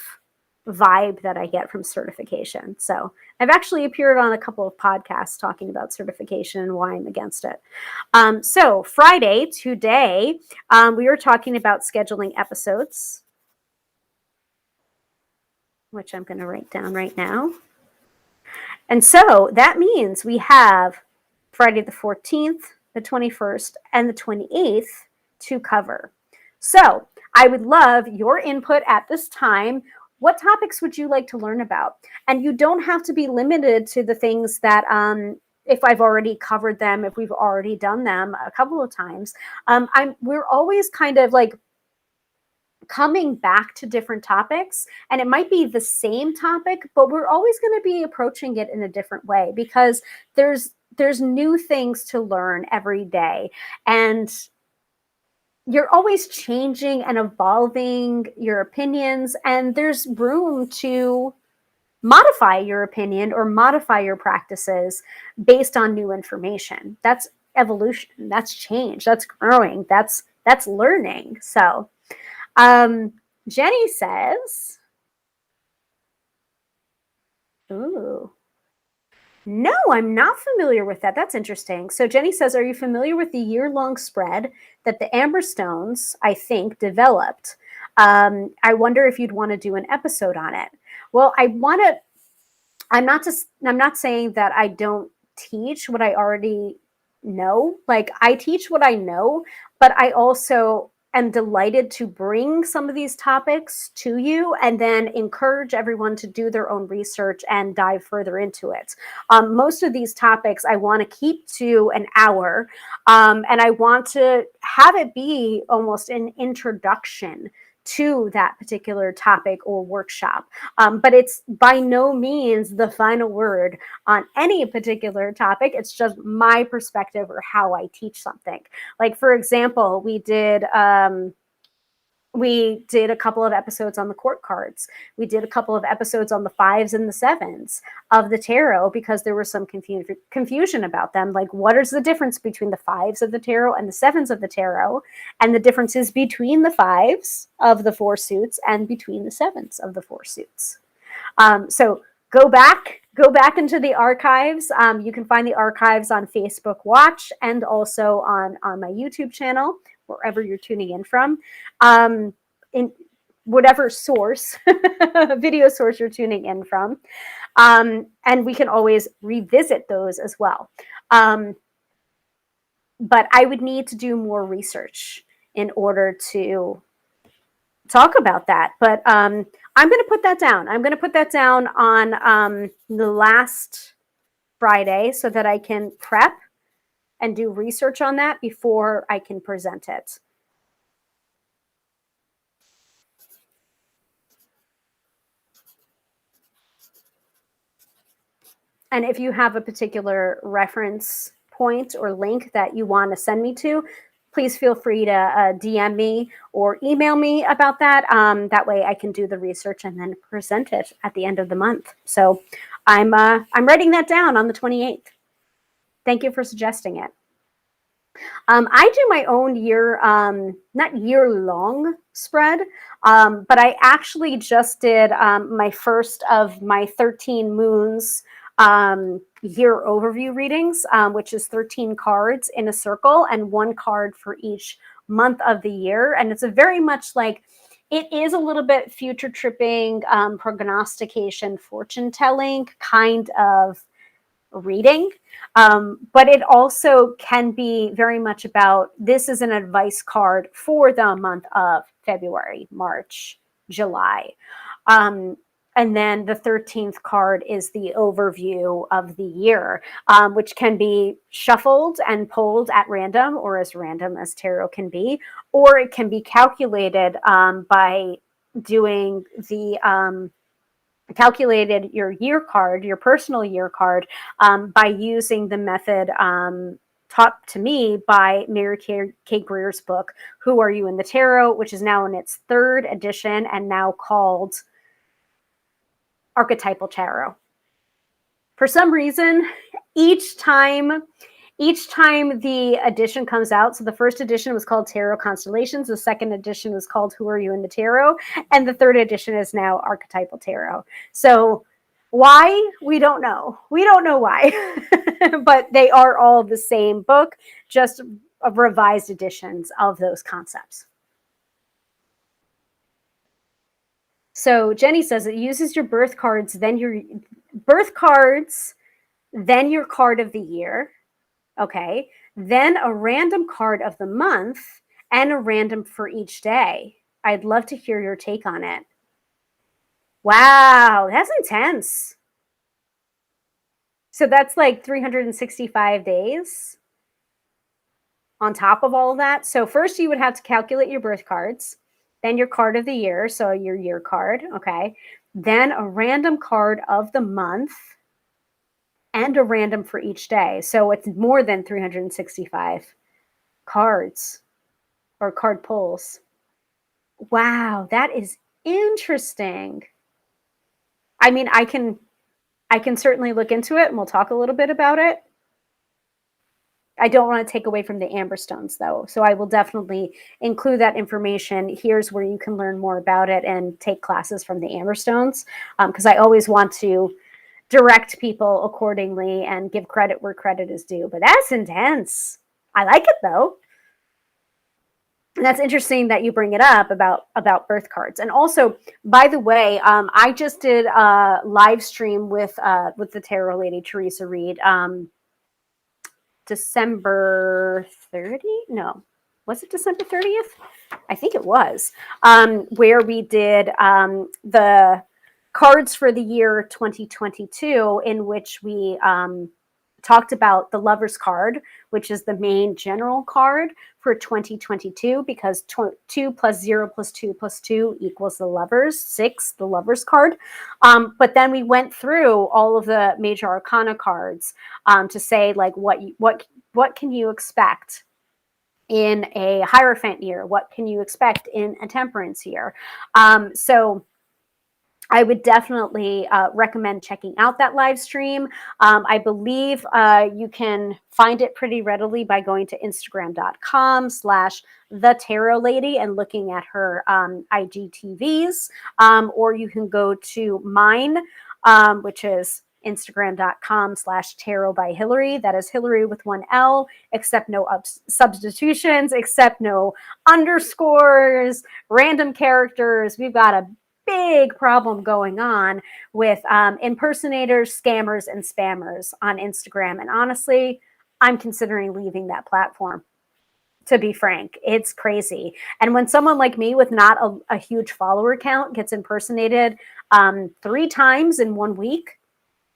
vibe that I get from certification. So I've actually appeared on a couple of podcasts talking about certification and why I'm against it. So Friday, today, we were talking about scheduling episodes, which I'm going to write down right now. And so that means we have Friday the 14th, the 21st, and the 28th to cover. So I would love your input at this time. What topics would you like to learn about? And you don't have to be limited to the things that, if I've already covered them, if we've already done them a couple of times, we're always kind of like coming back to different topics, and it might be the same topic, but we're always going to be approaching it in a different way, because there's new things to learn every day, and you're always changing and evolving your opinions, and there's room to modify your opinion or modify your practices based on new information. That's evolution. That's change. That's growing. That's learning. So, Jenny says, ooh, no, I'm not familiar with that. That's interesting. So Jenny says, are you familiar with the year-long spread that the Amber Stones, I think, developed? I wonder if you'd want to do an episode on it. Well, I'm not saying that I don't teach what I already know. Like, I teach what I know, but I also am delighted to bring some of these topics to you and then encourage everyone to do their own research and dive further into it. Most of these topics I want to keep to an hour, and I want to have it be almost an introduction to that particular topic or workshop. But it's by no means the final word on any particular topic. It's just my perspective or how I teach something. Like, for example, we did We did a couple of episodes on the court cards. We did a couple of episodes on the 5s and the 7s of the tarot because there was some confusion about them. Like, what is the difference between the 5s of the tarot and the 7s of the tarot? And the differences between the 5s of the 4 suits and between the 7s of the 4 suits. So go back into the archives. You can find the archives on Facebook Watch and also on my YouTube channel, wherever you're tuning in from, in whatever source, video source you're tuning in from. And we can always revisit those as well. But I would need to do more research in order to talk about that. But I'm going to put that down. I'm going to put that down on the last Friday so that I can prep and do research on that before I can present it. And if you have a particular reference point or link that you want to send me to, please feel free to DM me or email me about that. That way I can do the research and then present it at the end of the month. So I'm writing that down on the 28th. Thank you for suggesting it. I do my own not year-long spread, but I actually just did my first of my 13 moons year overview readings, which is 13 cards in a circle and 1 card for each month of the year. And it's a very much like, it is a little bit future tripping, prognostication, fortune telling kind of reading. But it also can be very much about, this is an advice card for the month of February, March, July. And then the 13th card is the overview of the year, which can be shuffled and pulled at random, or as random as tarot can be, or it can be calculated by doing the calculated your year card, your personal year card, by using the method taught to me by Mary Kay Greer's book, Who Are You in the Tarot, which is now in its 3rd edition and now called Archetypal Tarot. For some reason, each time the edition comes out, so the first edition was called Tarot Constellations, the second edition was called Who Are You in the Tarot, and the 3rd edition is now Archetypal Tarot. So why? We don't know. We don't know why. But they are all the same book, just revised editions of those concepts. So Jenny says it uses your birth cards, then your card of the year. Okay. Then a random card of the month and a random for each day. I'd love to hear your take on it. Wow, that's intense. So that's like 365 days on top of all of that. So first you would have to calculate your birth cards, then your card of the year, so your year card, okay? Then a random card of the month and a random for each day. So it's more than 365 cards or card pulls. Wow, that is interesting. I mean, I can certainly look into it and we'll talk a little bit about it. I don't want to take away from the Amber Stones, though. So I will definitely include that information. Here's where you can learn more about it and take classes from the Amber Stones, because I always want to direct people accordingly and give credit where credit is due. But that's intense. I like it, though. And that's interesting that you bring it up about birth cards. And also, by the way, I just did a live stream with the tarot lady, Teresa Reed, December 30th? No. Was it December 30th? I think it was. Where we did the cards for the year 2022, in which we talked about the Lover's card, which is the main general card for 2022, because 2 plus 0 plus 2 plus 2 equals the Lovers, 6, the Lover's card. But then we went through all of the major arcana cards to say, like, what can you expect in a Hierophant year? What can you expect in a Temperance year? So I would definitely recommend checking out that live stream. I believe you can find it pretty readily by going to Instagram.com/the tarot lady and looking at her IGTVs, or you can go to mine, which is Instagram.com/tarot by Hilary. That is Hilary with one L, except no substitutions, except no underscores, random characters. We've got a big problem going on with impersonators, scammers, and spammers on Instagram. And honestly, I'm considering leaving that platform. To be frank, it's crazy. And when someone like me with not a huge follower count gets impersonated 3 times in 1 week,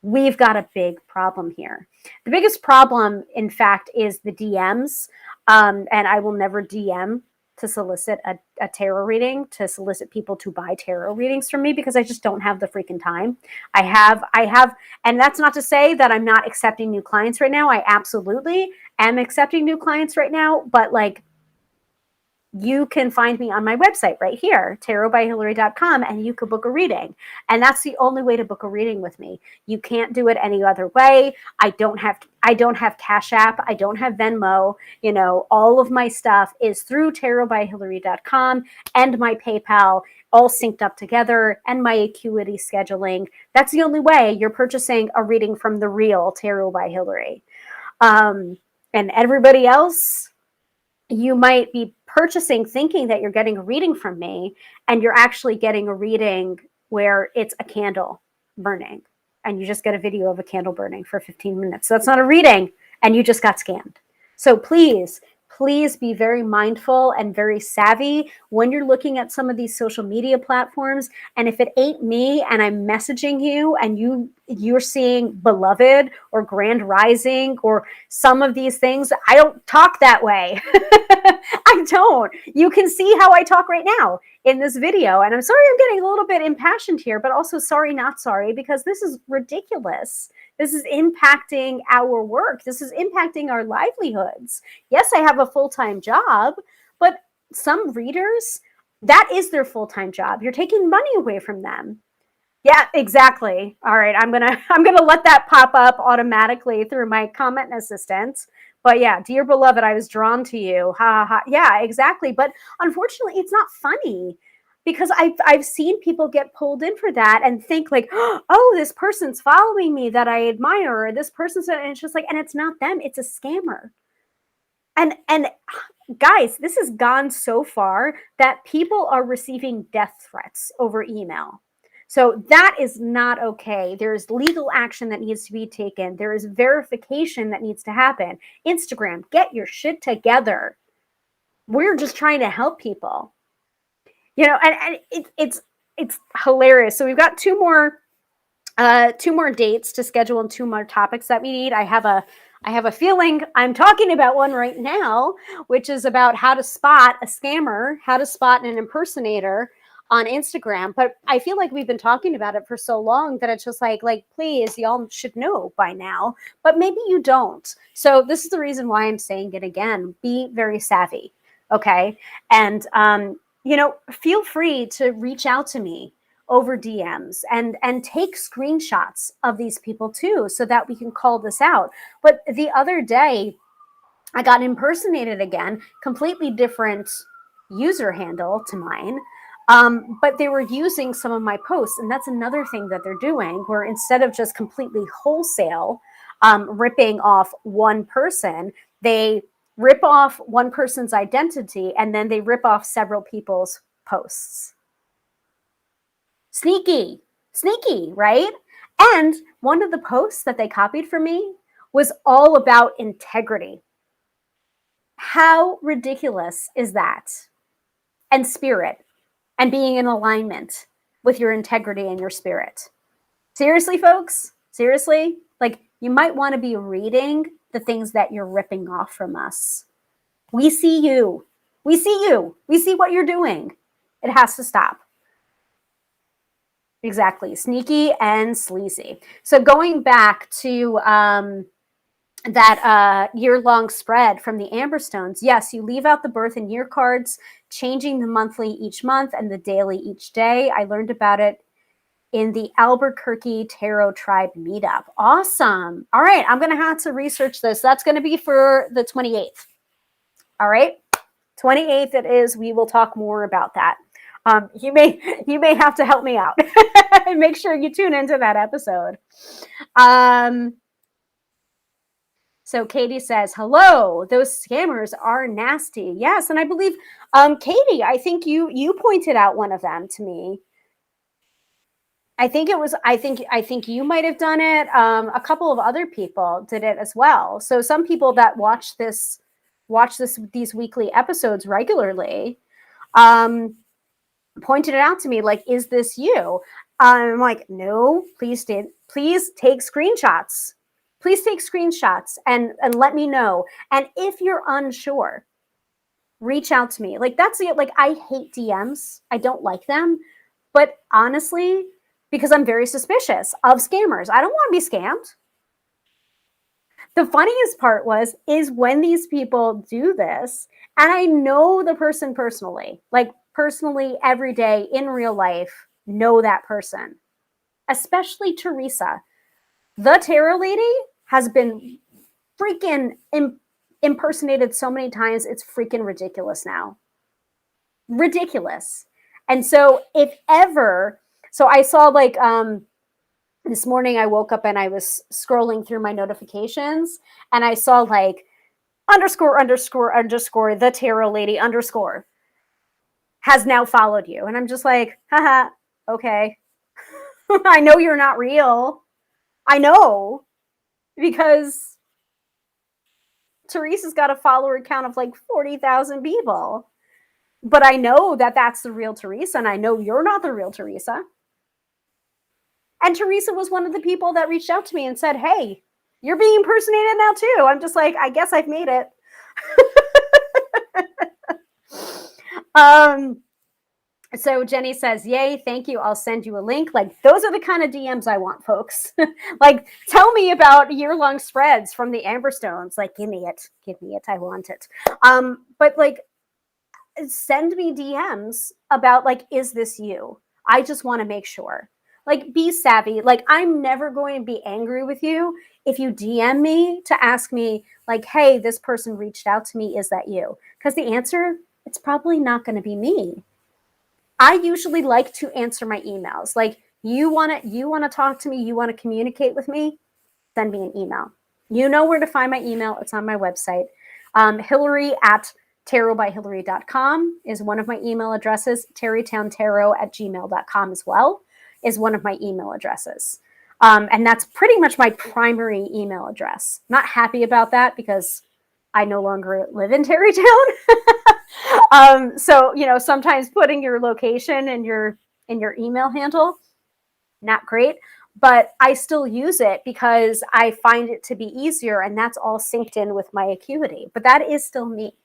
we've got a big problem here. The biggest problem, in fact, is the DMs. And I will never DM to solicit a tarot reading, to solicit people to buy tarot readings from me, because I just don't have the freaking time. I have, and that's not to say that I'm not accepting new clients right now. I absolutely am accepting new clients right now, but like, you can find me on my website right here, tarotbyhilary.com, and you could book a reading. And that's the only way to book a reading with me. You can't do it any other way. I don't have Cash App. I don't have Venmo. You know, all of my stuff is through tarotbyhilary.com and my PayPal, all synced up together, and my Acuity scheduling. That's the only way you're purchasing a reading from the real Tarot by Hilary. And everybody else, you might be purchasing thinking that you're getting a reading from me, and you're actually getting a reading where it's a candle burning and you just get a video of a candle burning for 15 minutes. So that's not a reading, and you just got scammed. So please be very mindful and very savvy when you're looking at some of these social media platforms. And if it ain't me and I'm messaging you and you're seeing Beloved or Grand Rising or some of these things, I don't talk that way. I don't. You can see how I talk right now in this video. And I'm sorry I'm getting a little bit impassioned here, but also sorry, not sorry, because this is ridiculous. This is impacting our work. This is impacting our livelihoods. Yes, I have a full-time job, but some readers, that is their full-time job. You're taking money away from them. Yeah, exactly. All right, I'm gonna let that pop up automatically through my comment assistant. But yeah, dear beloved, I was drawn to you. Ha ha ha. Yeah, exactly. But unfortunately, it's not funny, because I've seen people get pulled in for that and think like, oh, this person's following me that I admire, or this person's, and it's just like, and it's not them, it's a scammer. And guys, this has gone so far that people are receiving death threats over email. So that is not okay. There is legal action that needs to be taken. There is verification that needs to happen. Instagram, get your shit together. We're just trying to help people. You know, and it's hilarious. So we've got two more dates to schedule and 2 more topics that we need. I have a feeling I'm talking about one right now, which is about how to spot a scammer, how to spot an impersonator on Instagram. But I feel like we've been talking about it for so long that it's just like, please, y'all should know by now, but maybe you don't. So this is the reason why I'm saying it again. Be very savvy. Okay. And, you know, feel free to reach out to me over DMs and take screenshots of these people too, so that we can call this out. But the other day, I got impersonated again, completely different user handle to mine. But they were using some of my posts, and that's another thing that they're doing, where instead of just completely wholesale ripping off one person, they rip off one person's identity and then they rip off several people's posts. Sneaky, right? And one of the posts that they copied from me was all about integrity. How ridiculous is that? And spirit, and being in alignment with your integrity and your spirit. Seriously, folks? Seriously? Like, you might want to be reading the things that you're ripping off from us. We see you. We see you. We see what you're doing. It has to stop. Exactly. Sneaky and sleazy. So going back to that year-long spread from the Amberstones. Yes, you leave out the birth and year cards, changing the monthly each month and the daily each day. I learned about it in the Albuquerque Tarot Tribe meetup. Awesome. All right, I'm going to have to research this. That's going to be for the 28th. All right, 28th it is. We will talk more about that. You may have to help me out. Make sure you tune into that episode. So Katie says, hello, those scammers are nasty. Yes, and I believe, Katie, I think you pointed out one of them to me. I think you might have done it. A couple of other people did it as well. So some people that watch these weekly episodes regularly, pointed it out to me, like, is this you? I'm like, no, please take screenshots. Please take screenshots and let me know. And if you're unsure, reach out to me. Like, that's it. Like, I hate DMs. I don't like them. But honestly, because I'm very suspicious of scammers, I don't want to be scammed. The funniest part is when these people do this, and I know the person personally, like personally every day in real life, know that person, especially Teresa. The tarot lady has been freaking impersonated so many times. It's freaking ridiculous now. Ridiculous. And so if ever, so I saw like, this morning I woke up and I was scrolling through my notifications and I saw like underscore the tarot lady underscore has now followed you. And I'm just like, haha, okay. I know you're not real. I know, because Teresa's got a follower count of like 40,000 people. But I know that that's the real Teresa, and I know you're not the real Teresa. And Teresa was one of the people that reached out to me and said, hey, you're being impersonated now too. I'm just like, I guess I've made it. So Jenny says, yay, thank you. I'll send you a link. Like, those are the kind of DMs I want, folks. Like, tell me about year-long spreads from the Amberstones. Like, give me it. I want it. But like, send me DMs about like, is this you? I just want to make sure. Like, be savvy. Like, I'm never going to be angry with you if you DM me to ask me like, hey, this person reached out to me. Is that you? Because the answer, it's probably not going to be me. I usually like to answer my emails. Like, you want to talk to me, you want to communicate with me, send me an email. You know where to find my email. It's on my website. Hilary at tarotbyhilary.com is one of my email addresses. terrytowntarot@gmail.com as well is one of my email addresses. And that's pretty much my primary email address. Not happy about that because I no longer live in Tarrytown. So, you know, sometimes putting your location in your email handle, not great, but I still use it because I find it to be easier, and that's all synced in with my Acuity. But that is still me.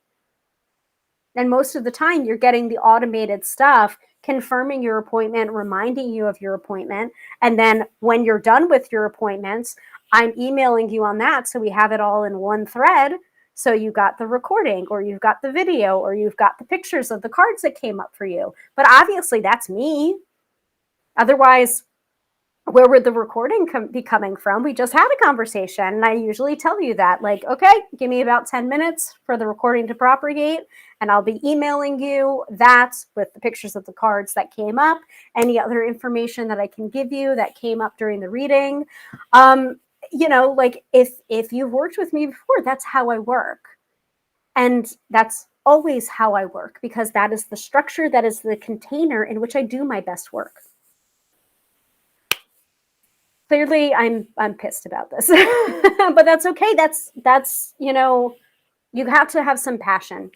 And most of the time you're getting the automated stuff confirming your appointment, reminding you of your appointment. And then when you're done with your appointments, I'm emailing you on that. So we have it all in one thread. So you got the recording, or you've got the video, or you've got the pictures of the cards that came up for you. But obviously that's me. Otherwise, where would the recording be coming from? We just had a conversation, and I usually tell you that, like, okay, give me about 10 minutes for the recording to propagate, and I'll be emailing you that with the pictures of the cards that came up, any other information that I can give you that came up during the reading. You know, like, if you've worked with me before, that's how I work. And that's always how I work, because that is the structure, that is the container in which I do my best work. Clearly, I'm pissed about this, but that's okay. That's, you know, you have to have some passion.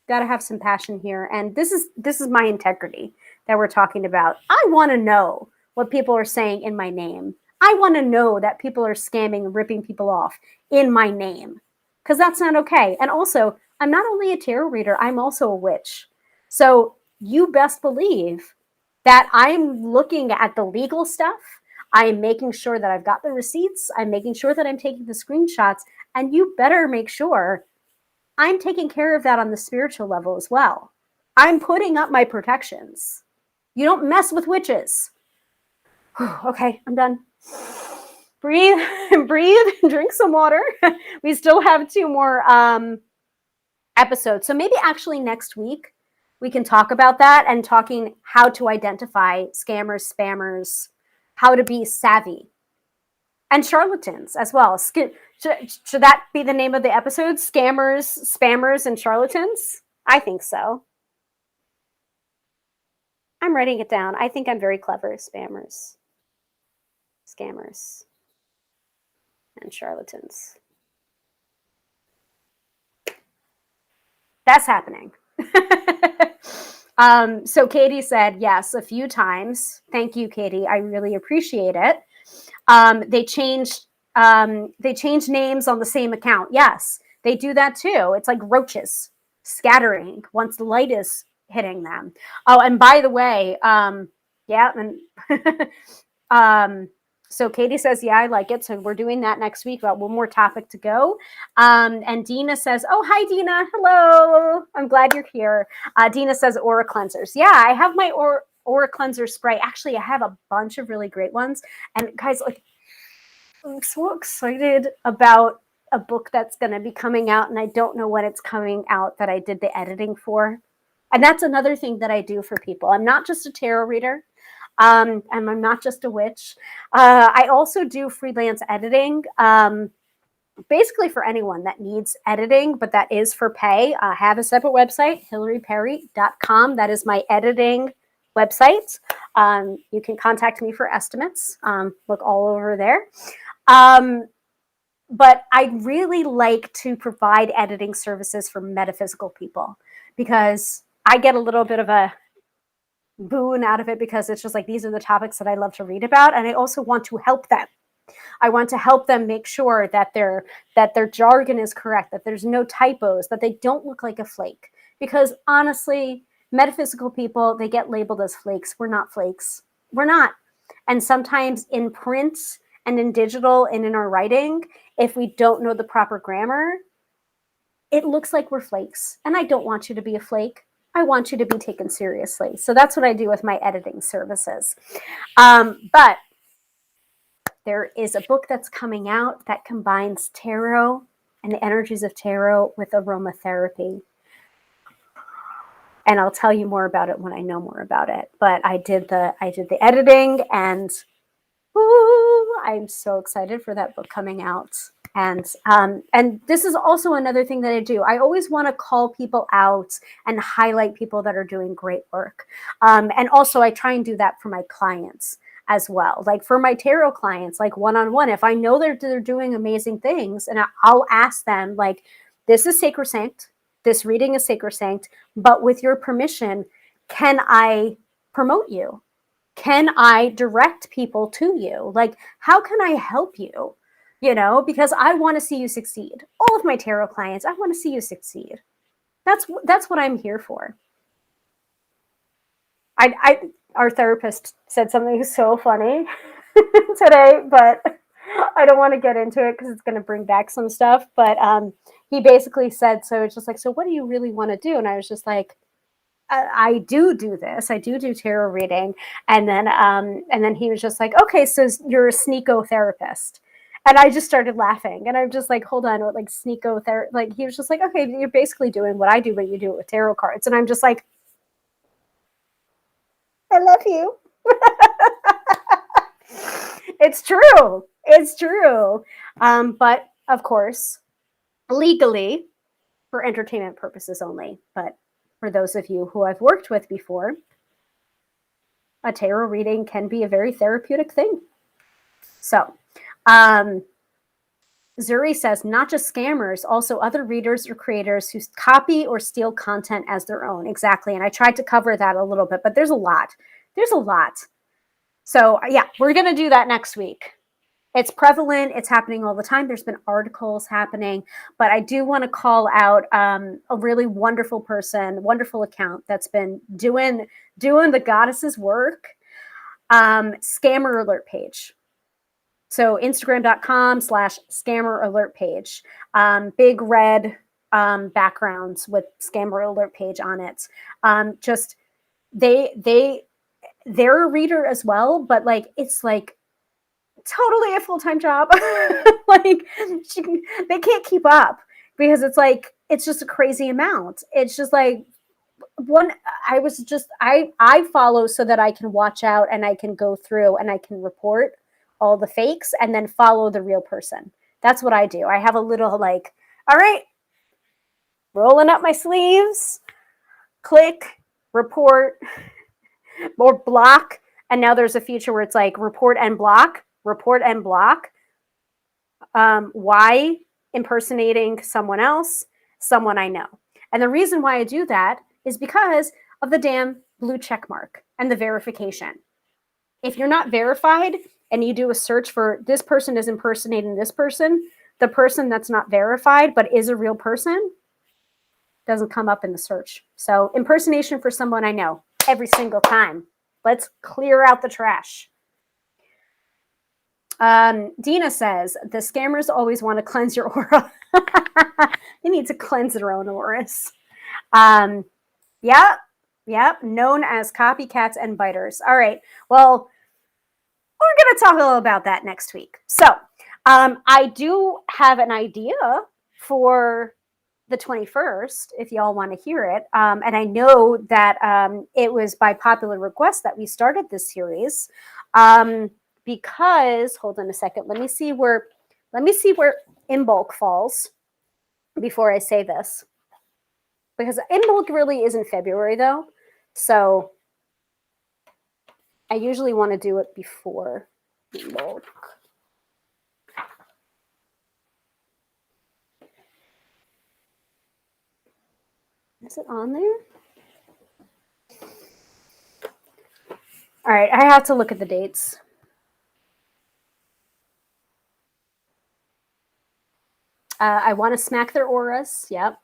Got to have some passion here. And this is my integrity that we're talking about. I want to know what people are saying in my name. I want to know that people are scamming and ripping people off in my name, because that's not okay. And also, I'm not only a tarot reader, I'm also a witch. So you best believe that I'm looking at the legal stuff. I am making sure that I've got the receipts. I'm making sure that I'm taking the screenshots. And you better make sure I'm taking care of that on the spiritual level as well. I'm putting up my protections. You don't mess with witches. Okay, I'm done. Breathe, breathe, drink some water. We still have 2 more episodes. So maybe actually next week we can talk about that and talking how to identify scammers, spammers, how to be savvy, and charlatans as well. Should that be the name of the episode? Scammers, spammers, and charlatans? I think so. I'm writing it down. I think I'm very clever. Spammers, scammers, and charlatans. That's happening. So Katie said yes a few times. Thank you, Katie. I really appreciate it. They changed names on the same account. Yes, they do that too. It's like roaches scattering once the light is hitting them. Oh, and by the way, yeah, and so Katie says, yeah, I like it. So we're doing that next week. About one more topic to go. And Dina says, oh, hi, Dina. Hello. I'm glad you're here. Dina says aura cleansers. Yeah, I have my aura cleanser spray. Actually, I have a bunch of really great ones. And guys, like, I'm so excited about a book that's going to be coming out. And I don't know when it's coming out that I did the editing for. And that's another thing that I do for people. I'm not just a tarot reader. And I'm not just a witch. I also do freelance editing, basically for anyone that needs editing, but that is for pay. I have a separate website, hilaryperry.com. That is my editing website. You can contact me for estimates. Look all over there. But I really like to provide editing services for metaphysical people because I get a little bit of a boon out of it because it's just like these are the topics that I love to read about, and I also want to help them. I want to help them make sure that their jargon is correct, that there's no typos, that they don't look like a flake. Because honestly, metaphysical people, they get labeled as flakes. We're not flakes. We're not. And sometimes in print and in digital and in our writing, if we don't know the proper grammar, it looks like we're flakes. And I don't want you to be a flake. I want you to be taken seriously. So that's what I do with my editing services. But there is a book that's coming out that combines tarot and the energies of tarot with aromatherapy. And I'll tell you more about it when I know more about it. But I did the editing, and I'm so excited for that book coming out. And this is also another thing that I do. I always want to call people out and highlight people that are doing great work. And also I try and do that for my clients as well. Like for my tarot clients, like one-on-one, if I know they're doing amazing things, and I'll ask them, like, this is sacrosanct. This reading is sacrosanct, but with your permission, can I promote you? Can I direct people to you? Like, how can I help you? You know, because I want to see you succeed. All of my tarot clients, I want to see you succeed. That's what I'm here for. Our therapist said something so funny today, but I don't want to get into it because it's going to bring back some stuff. But he basically said, so it's just like, so what do you really want to do? And I was just like, I do this. I do tarot reading. And then he was just like, okay, so you're a sneako therapist. And I just started laughing. And I'm just like, hold on, what, like sneako therapy? Like, he was just like, okay, you're basically doing what I do, but you do it with tarot cards. And I'm just like, I love you. It's true. It's true. But of course, legally, for entertainment purposes only. But for those of you who I've worked with before, a tarot reading can be a very therapeutic thing. So, Zuri says, not just scammers, also other readers or creators who copy or steal content as their own. Exactly. And I tried to cover that a little bit, but there's a lot. There's a lot. So yeah, we're going to do that next week. It's prevalent. It's happening all the time. There's been articles happening, but I do want to call out a really wonderful person, wonderful account that's been doing the goddess's work. Scammer alert page. So Instagram.com/scammer alert page. Big red backgrounds with scammer alert page on it. Just they're a reader as well, but like it's like totally a full-time job. Like she, they can't keep up because it's like it's just a crazy amount. It's just like one I follow so that I can watch out and I can go through and I can report all the fakes and then follow the real person. That's what I do. I have a little like, all right, rolling up my sleeves, click, report, or block. And now there's a feature where it's like report and block, report and block. Why impersonating someone else, someone I know. And the reason why I do that is because of the damn blue check mark and the verification. If you're not verified and you do a search for this person is impersonating this person, the person that's not verified but is a real person doesn't come up in the search. So impersonation for someone I know every single time. Let's clear out the trash. Dina says the scammers always want to cleanse your aura. They need to cleanse their own auras. Yeah, known as copycats and biters. All right, well, we're going to talk a little about that next week. So I do have an idea for the 21st, if y'all want to hear it. And I know that it was by popular request that we started this series. Because hold on a second, let me see where Imbolc falls before I say this, because Imbolc really is in February though, so I usually want to do it before Imbolc. Is it on there? All right, I have to look at the dates. I want to smack their auras. Yep.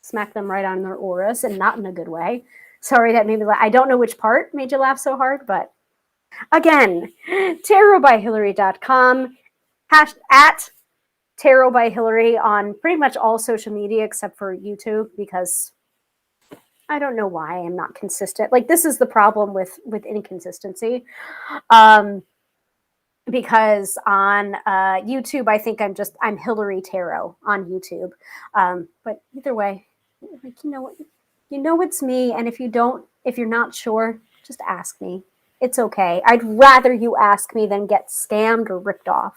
Smack them right on their auras, and not in a good way. Sorry, that made me laugh. I don't know which part made you laugh so hard, but again, tarotbyhilary.com, at Tarot by Hilary on pretty much all social media except for YouTube, because I don't know why I'm not consistent. Like, this is the problem with inconsistency. Because on YouTube, I think I'm Hilary Tarot on YouTube. But either way, like, you know it's me. And if you're not sure, just ask me. It's okay. I'd rather you ask me than get scammed or ripped off.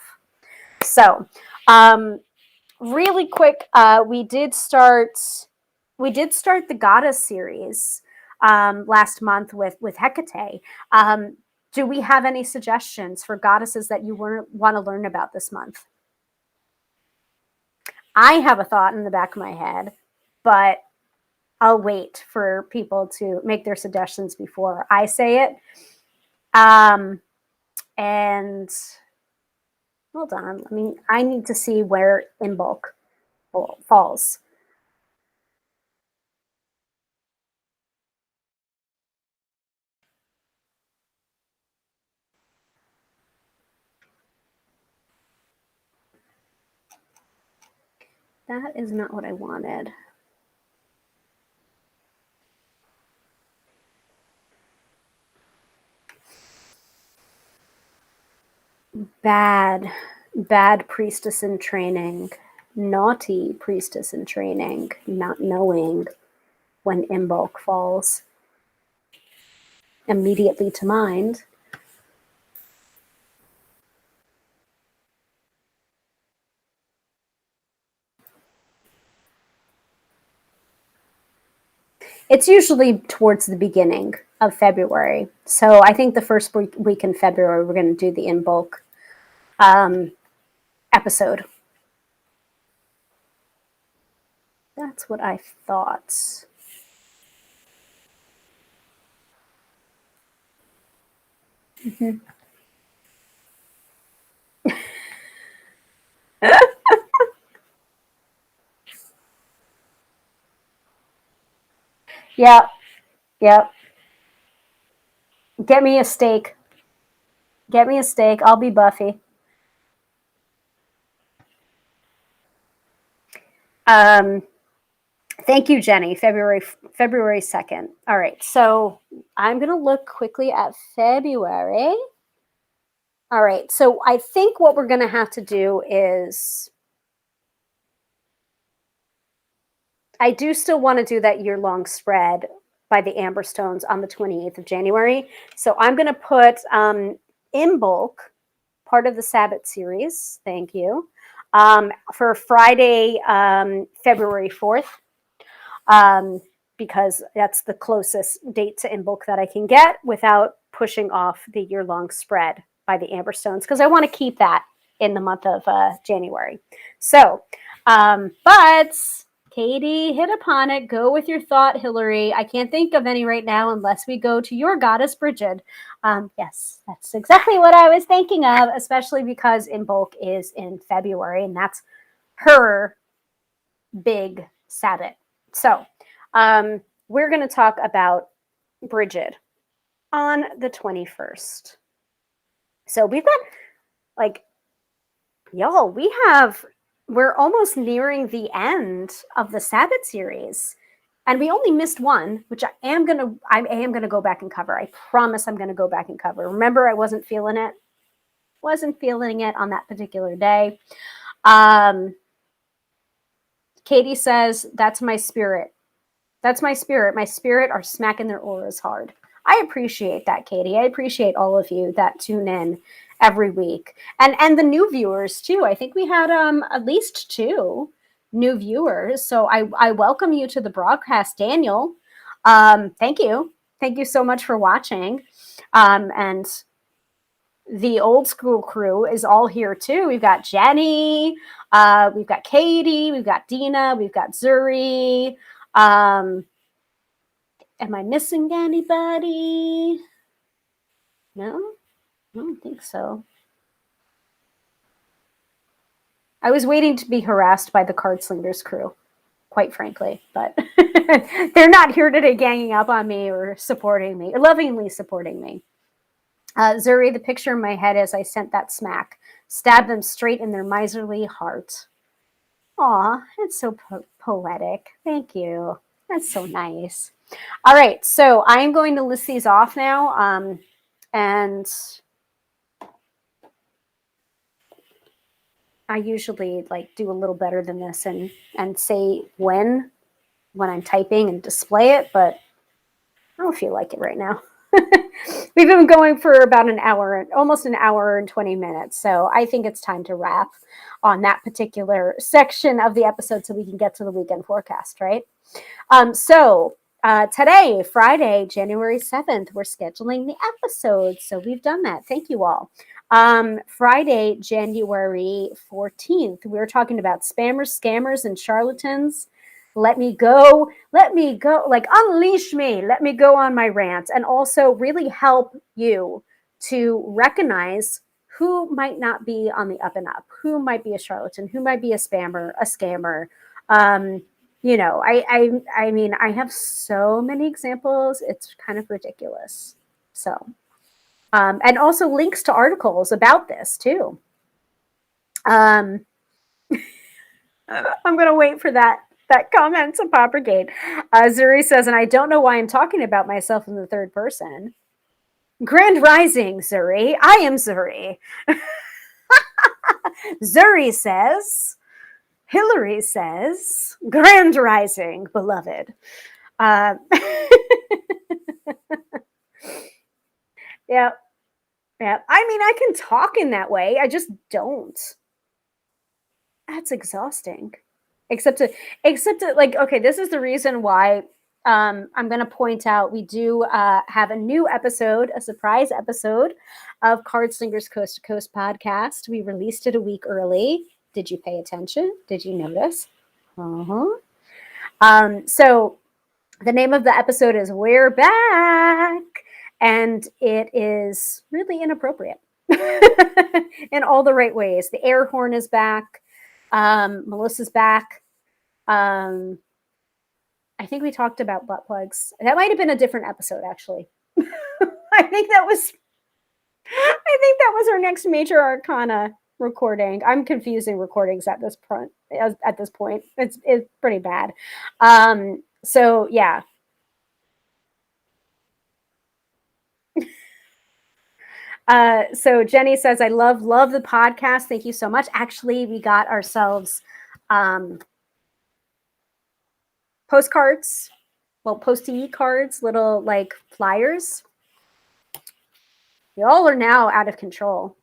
So, really quick, we did start the Goddess series last month with Hecate. Do we have any suggestions for goddesses that you want to learn about this month? I have a thought in the back of my head, but I'll wait for people to make their suggestions before I say it. And hold on. I need to see where Imbolc falls. That is not what I wanted. Bad priestess in training. Naughty priestess in training, not knowing when Imbolc falls immediately to mind. It's usually towards the beginning of February. So I think the first week in February, we're going to do the Imbolc episode. That's what I thought. Mm-hmm. Yep. Get me a steak. Get me a steak. I'll be Buffy. Thank you, Jenny. February 2nd. All right. So I'm going to look quickly at February. All right. So I think what we're going to have to do is I do still want to do that year-long spread by the Amberstones on the 28th of January. So I'm going to put in bulk part of the Sabbath series. Thank you. For Friday, February 4th. Because that's the closest date to in bulk that I can get without pushing off the year-long spread by the Amberstones, because I want to keep that in the month of January. So, but Katie hit upon it. Go with your thought, Hilary. I can't think of any right now unless we go to your goddess, Bridget. Yes, that's exactly what I was thinking of, especially because in bulk is in February, and that's her big Sabbath. So we're going to talk about Bridget on the 21st. So we've got, like, y'all, we're almost nearing the end of the Sabbath series. And we only missed one, which I am gonna go back and cover. I promise I'm gonna go back and cover. Remember, I wasn't feeling it on that particular day. Katie says, that's my spirit. That's my spirit. My spirit are smacking their auras hard. I appreciate that, Katie. I appreciate all of you that tune in every week. And the new viewers too. I think we had at least 2 new viewers. So I welcome you to the broadcast, Daniel. Thank you. Thank you so much for watching. And the old school crew is all here too. We've got Jenny, we've got Katie, we've got Dina, we've got Zuri. Am I missing anybody? No, I don't think so. I was waiting to be harassed by the Card Slingers crew, quite frankly, but they're not here today ganging up on me or supporting me, or lovingly supporting me. Zuri, the picture in my head as I sent that smack, stabbed them straight in their miserly heart. Aw, it's so poetic. Thank you. That's so nice. All right, so I'm going to list these off now, and I usually like do a little better than this and say when I'm typing and display it, but I don't feel like it right now. We've been going for about an hour, almost an hour and 20 minutes. So I think it's time to wrap on that particular section of the episode so we can get to the weekend forecast, right? So today, Friday, January 7th, we're scheduling the episode. So we've done that. Thank you all. Friday, January 14th, we were talking about spammers, scammers, and charlatans. Let me go, like unleash me, let me go on my rant, and also really help you to recognize who might not be on the up and up, who might be a charlatan, who might be a spammer, a scammer. You know, I mean, I have so many examples, it's kind of ridiculous. So, and also links to articles about this too. I'm going to wait for that comment to propagate. Zuri says, and I don't know why I'm talking about myself in the third person. Grand Rising, Zuri. I am Zuri. Zuri says, Hilary says, Grand Rising, beloved. Yeah. Yeah. I mean, I can talk in that way. I just don't. That's exhausting. Except to like, okay, this is the reason why I'm going to point out we do have a new episode, a surprise episode of Card Slingers Coast to Coast podcast. We released it a week early. Did you pay attention? Did you notice? So the name of the episode is We're Back, and it is really inappropriate in all the right ways. The air horn is back. Melissa's back. I think we talked about butt plugs. That might have been a different episode, actually. I think that was our next major arcana recording. I'm confusing recordings at this point. At this point, it's pretty bad. So yeah. So Jenny says, I love the podcast. Thank you so much. Actually, we got ourselves postcards, well, postee cards, little like flyers. Y'all are now out of control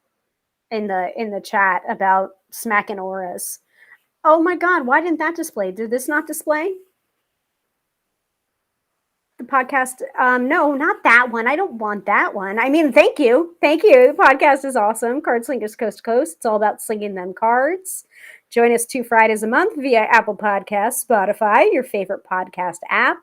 in the chat about smacking auras. Oh my god, why didn't that display? Did this not display? The podcast, no, not that one. I don't want that one. I mean, thank you. The podcast is awesome. Card Slingers Coast to Coast. It's all about slinging them cards. Join us 2 Fridays a month via Apple Podcasts, Spotify, your favorite podcast app.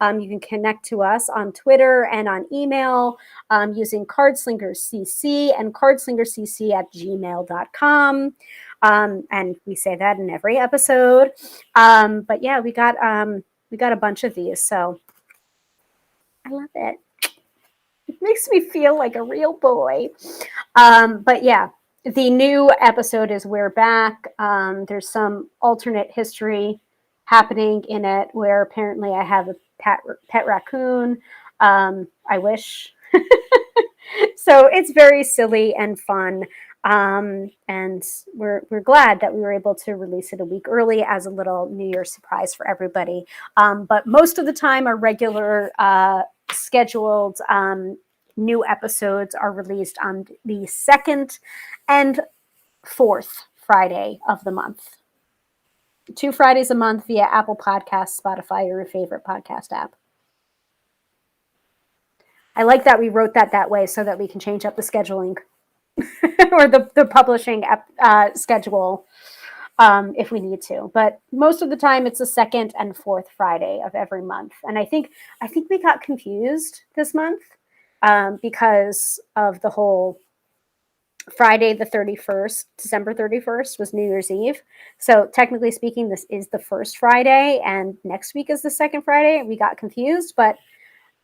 You can connect to us on Twitter and on email using cardslingerscc and cardslingerscc@gmail.com. And we say that in every episode. But yeah, we got a bunch of these, so I love it. It makes me feel like a real boy. But yeah, the new episode is We're Back. There's some alternate history happening in it where apparently I have a pet raccoon. I wish. So it's very silly and fun. And we're glad that we were able to release it a week early as a little New Year's surprise for everybody. But most of the time, our regular scheduled new episodes are released on the 2nd and 4th Friday of the month. 2 Fridays a month via Apple Podcasts, Spotify, or your favorite podcast app. I like that we wrote that way so that we can change up the scheduling or the publishing schedule if we need to. But most of the time, it's the 2nd and 4th Friday of every month. And I think we got confused this month because of the whole Friday the 31st, December 31st was New Year's Eve. So technically speaking, this is the first Friday and next week is the second Friday. We got confused, but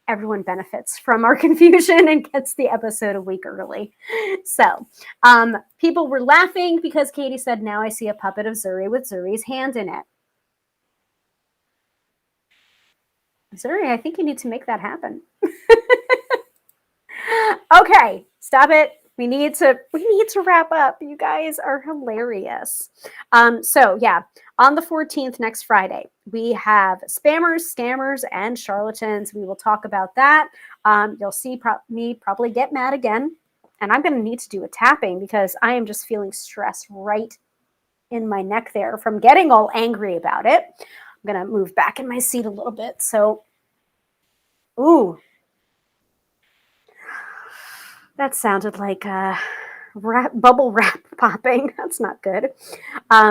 everyone benefits from our confusion and gets the episode a week early. So people were laughing because Katie said, now I see a puppet of Zuri with Zuri's hand in it. Zuri, I think you need to make that happen. Okay, stop it. We need to wrap up. You guys are hilarious. So yeah, on the 14th, next Friday, we have spammers, scammers, and charlatans. We will talk about that. You'll see me probably get mad again, and I'm going to need to do a tapping because I am just feeling stress right in my neck there from getting all angry about it. I'm going to move back in my seat a little bit. So, ooh. That sounded like bubble wrap popping. That's not good.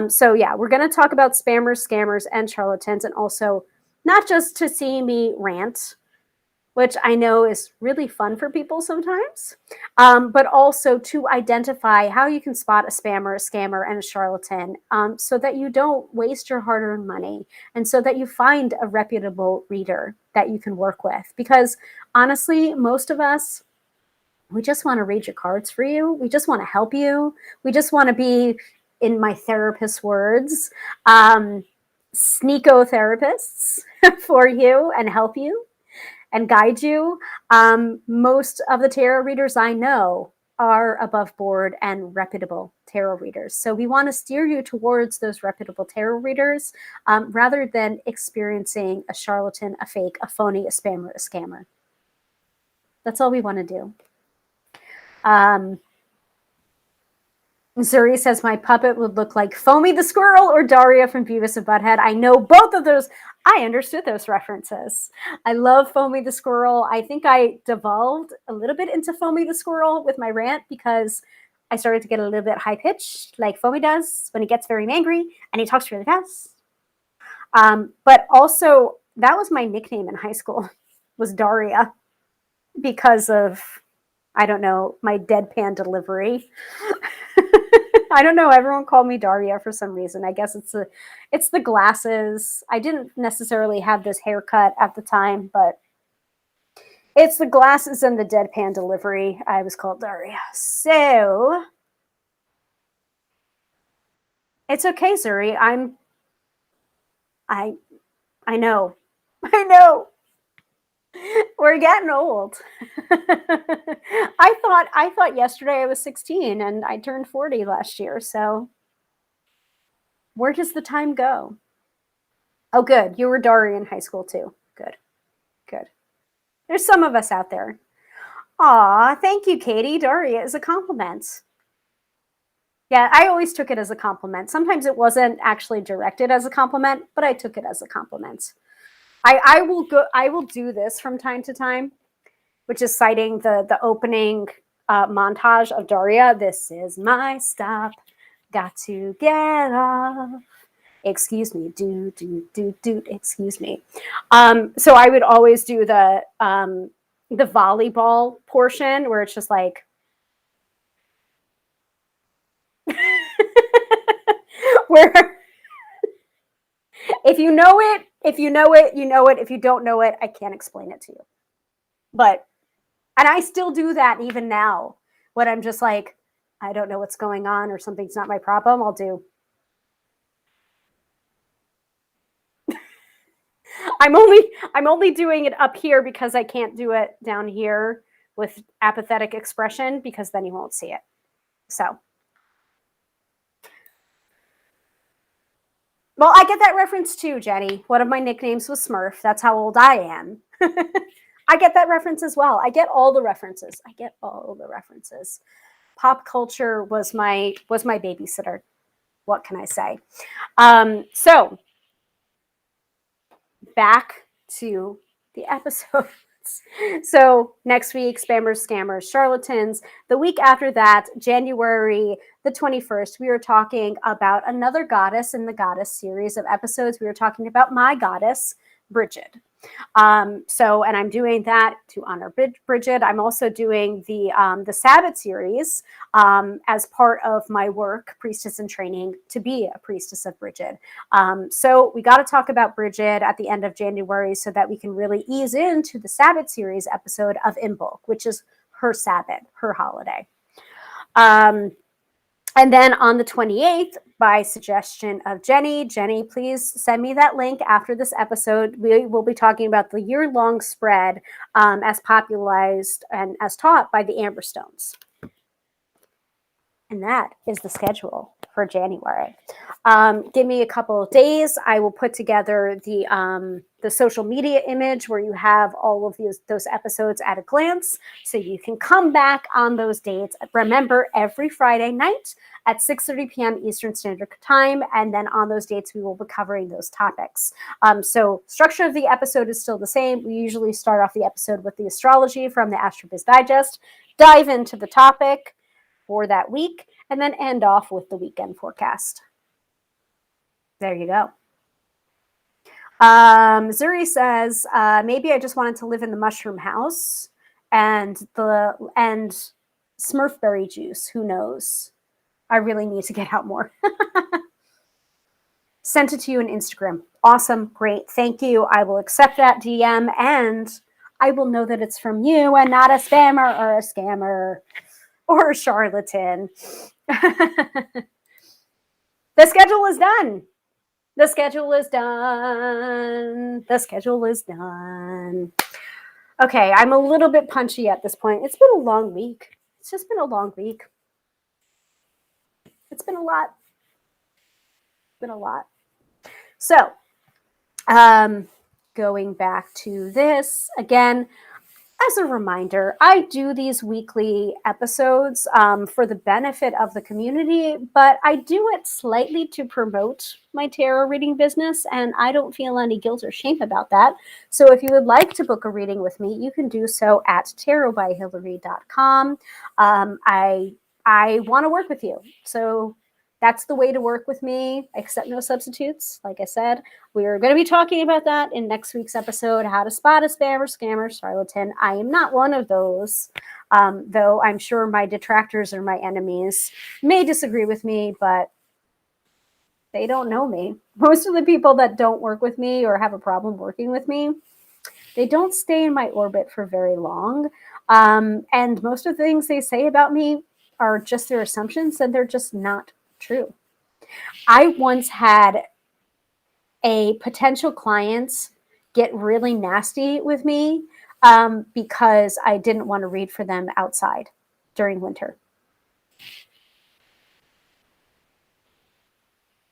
So yeah, we're going to talk about spammers, scammers, and charlatans, and also not just to see me rant, which I know is really fun for people sometimes, but also to identify how you can spot a spammer, a scammer, and a charlatan so that you don't waste your hard-earned money and so that you find a reputable reader that you can work with. Because honestly, most of us, we just want to read your cards for you. We just want to help you. We just want to be, in my therapist's words, sneako therapists for you and help you and guide you. Most of the tarot readers I know are above board and reputable tarot readers. So we want to steer you towards those reputable tarot readers rather than experiencing a charlatan, a fake, a phony, a spammer, a scammer. That's all we want to do. Zuri says my puppet would look like Foamy the Squirrel or Daria from Beavis and Butthead. I know both of those. I understood those references. I love Foamy the Squirrel. I think I devolved a little bit into Foamy the Squirrel with my rant because I started to get a little bit high pitched like Foamy does when he gets very angry and he talks really fast. But also that was my nickname in high school was Daria because of, I don't know, my deadpan delivery. I don't know. Everyone called me Daria for some reason. I guess it's the glasses. I didn't necessarily have this haircut at the time, but It's the glasses and the deadpan delivery. I was called Daria. So it's okay, Zuri. I I know. I know. We're getting old. I thought yesterday I was 16 and I turned 40 last year. So where does the time go? Oh, good. You were Daria in high school too. Good. Good. There's some of us out there. Aw, thank you, Katie. Daria is a compliment. Yeah, I always took it as a compliment. Sometimes it wasn't actually directed as a compliment, but I took it as a compliment. I will do this from time to time, which is citing the opening montage of Daria. This is my stop. Got to get off. Excuse me. Do. Excuse me. So I would always do the volleyball portion where it's just like where if you know it, if you know it, you know it. If you don't know it, I can't explain it to you. But and I still do that even now when I'm just like, I don't know what's going on or something's not my problem. I'll do. I'm only doing it up here because I can't do it down here with apathetic expression because then you won't see it. So, well, I get that reference too, Jenny. One of my nicknames was Smurf. That's how old I am. I get that reference as well. I get all the references. I get all the references. Pop culture was my babysitter. What can I say? So back to the episodes. So next week, spammers, scammers, charlatans. The week after that, January the 21st, we are talking about another goddess in the goddess series of episodes. We were talking about my goddess, Bridget. And I'm doing that to honor Bridget. I'm also doing the Sabbath series as part of my work, Priestess in Training, to be a priestess of Bridget. So we got to talk about Bridget at the end of January so that we can really ease into the Sabbath series episode of Imbolc, which is her Sabbath, her holiday. And then on the 28th, by suggestion of Jenny, please send me that link after this episode. We will be talking about the year-long spread as popularized and as taught by the Amberstones. And that is the schedule for January. Give me a couple of days. I will put together the social media image where you have all of those episodes at a glance, so you can come back on those dates. Remember, every Friday night at 6:30 p.m. Eastern Standard Time, and then on those dates we will be covering those topics. So structure of the episode is still the same. We usually start off the episode with the astrology from the AstroBiz Digest, dive into the topic for that week, and then end off with the weekend forecast. There you go. Zuri says, maybe I just wanted to live in the mushroom house and Smurfberry juice. Who knows? I really need to get out more. Sent it to you on Instagram. Awesome. Great. Thank you. I will accept that DM and I will know that it's from you and not a spammer or a scammer or a charlatan. The schedule is done. The schedule is done. The schedule is done. Okay, I'm a little bit punchy at this point. It's been a long week. It's just been a long week. It's been a lot. It's been a lot. So, going back to this again, as a reminder, I do these weekly episodes for the benefit of the community, but I do it slightly to promote my tarot reading business, and I don't feel any guilt or shame about that. So if you would like to book a reading with me, you can do so at tarotbyhilary.com. I want to work with you. So that's the way to work with me. Accept no substitutes. Like I said, we're going to be talking about that in next week's episode, how to spot a spammer, scammer, charlatan. I am not one of those, though I'm sure my detractors or my enemies may disagree with me, but they don't know me. Most of the people that don't work with me or have a problem working with me, They don't stay in my orbit for very long. And most of the things they say about me are just their assumptions, and they're just not true. I once had a potential client get really nasty with me because I didn't want to read for them outside during winter.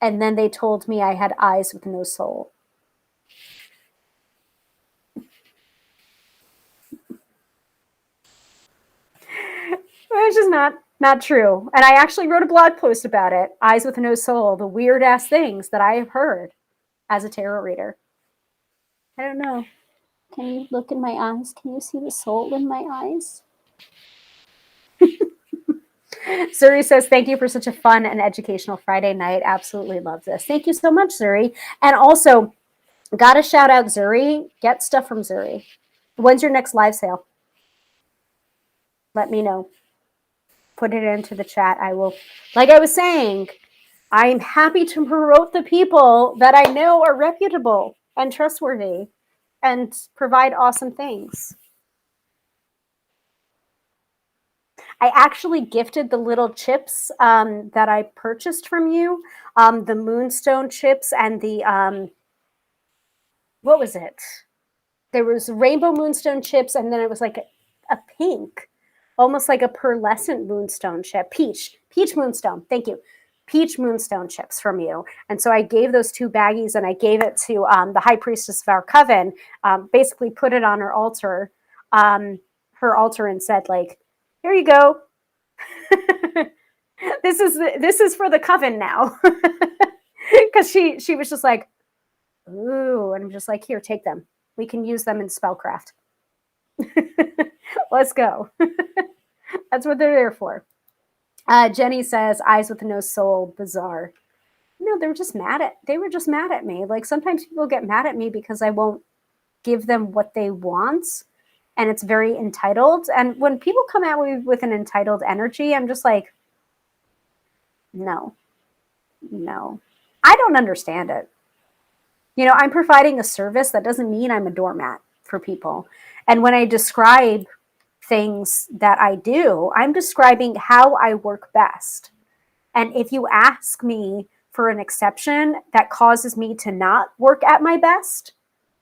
And then they told me I had eyes with no soul. It's just not true. And I actually wrote a blog post about it. Eyes with no soul, the weird ass things that I have heard as a tarot reader. I don't know. Can you look in my eyes? Can you see the soul in my eyes? Zuri says, thank you for such a fun and educational Friday night. Absolutely love this. Thank you so much, Zuri. And also, gotta shout out Zuri. Get stuff from Zuri. When's your next live sale? Let me know. Put it into the chat. I will, like I was saying, I'm happy to promote the people that I know are reputable and trustworthy and provide awesome things. I actually gifted the little chips that I purchased from you, the Moonstone chips and the, what was it? There was rainbow Moonstone chips, and then it was like a pink, almost like a pearlescent Moonstone chip. Peach Moonstone, thank you. Peach Moonstone chips from you. And so I gave those 2 baggies, and I gave it to the High Priestess of our coven, basically put it on her altar, and said, like, here you go. This is for the coven now. Because she was just like, ooh, and I'm just like, here, take them. We can use them in spellcraft. Let's go. That's what they're there for. Jenny says, eyes with no soul, bizarre. No, they were just mad at me. Like, sometimes people get mad at me because I won't give them what they want, and it's very entitled. And when people come at me with an entitled energy, I'm just like, no. I don't understand it. You know, I'm providing a service. That doesn't mean I'm a doormat for people. And when I describe things that I do, I'm describing how I work best. And if you ask me for an exception that causes me to not work at my best,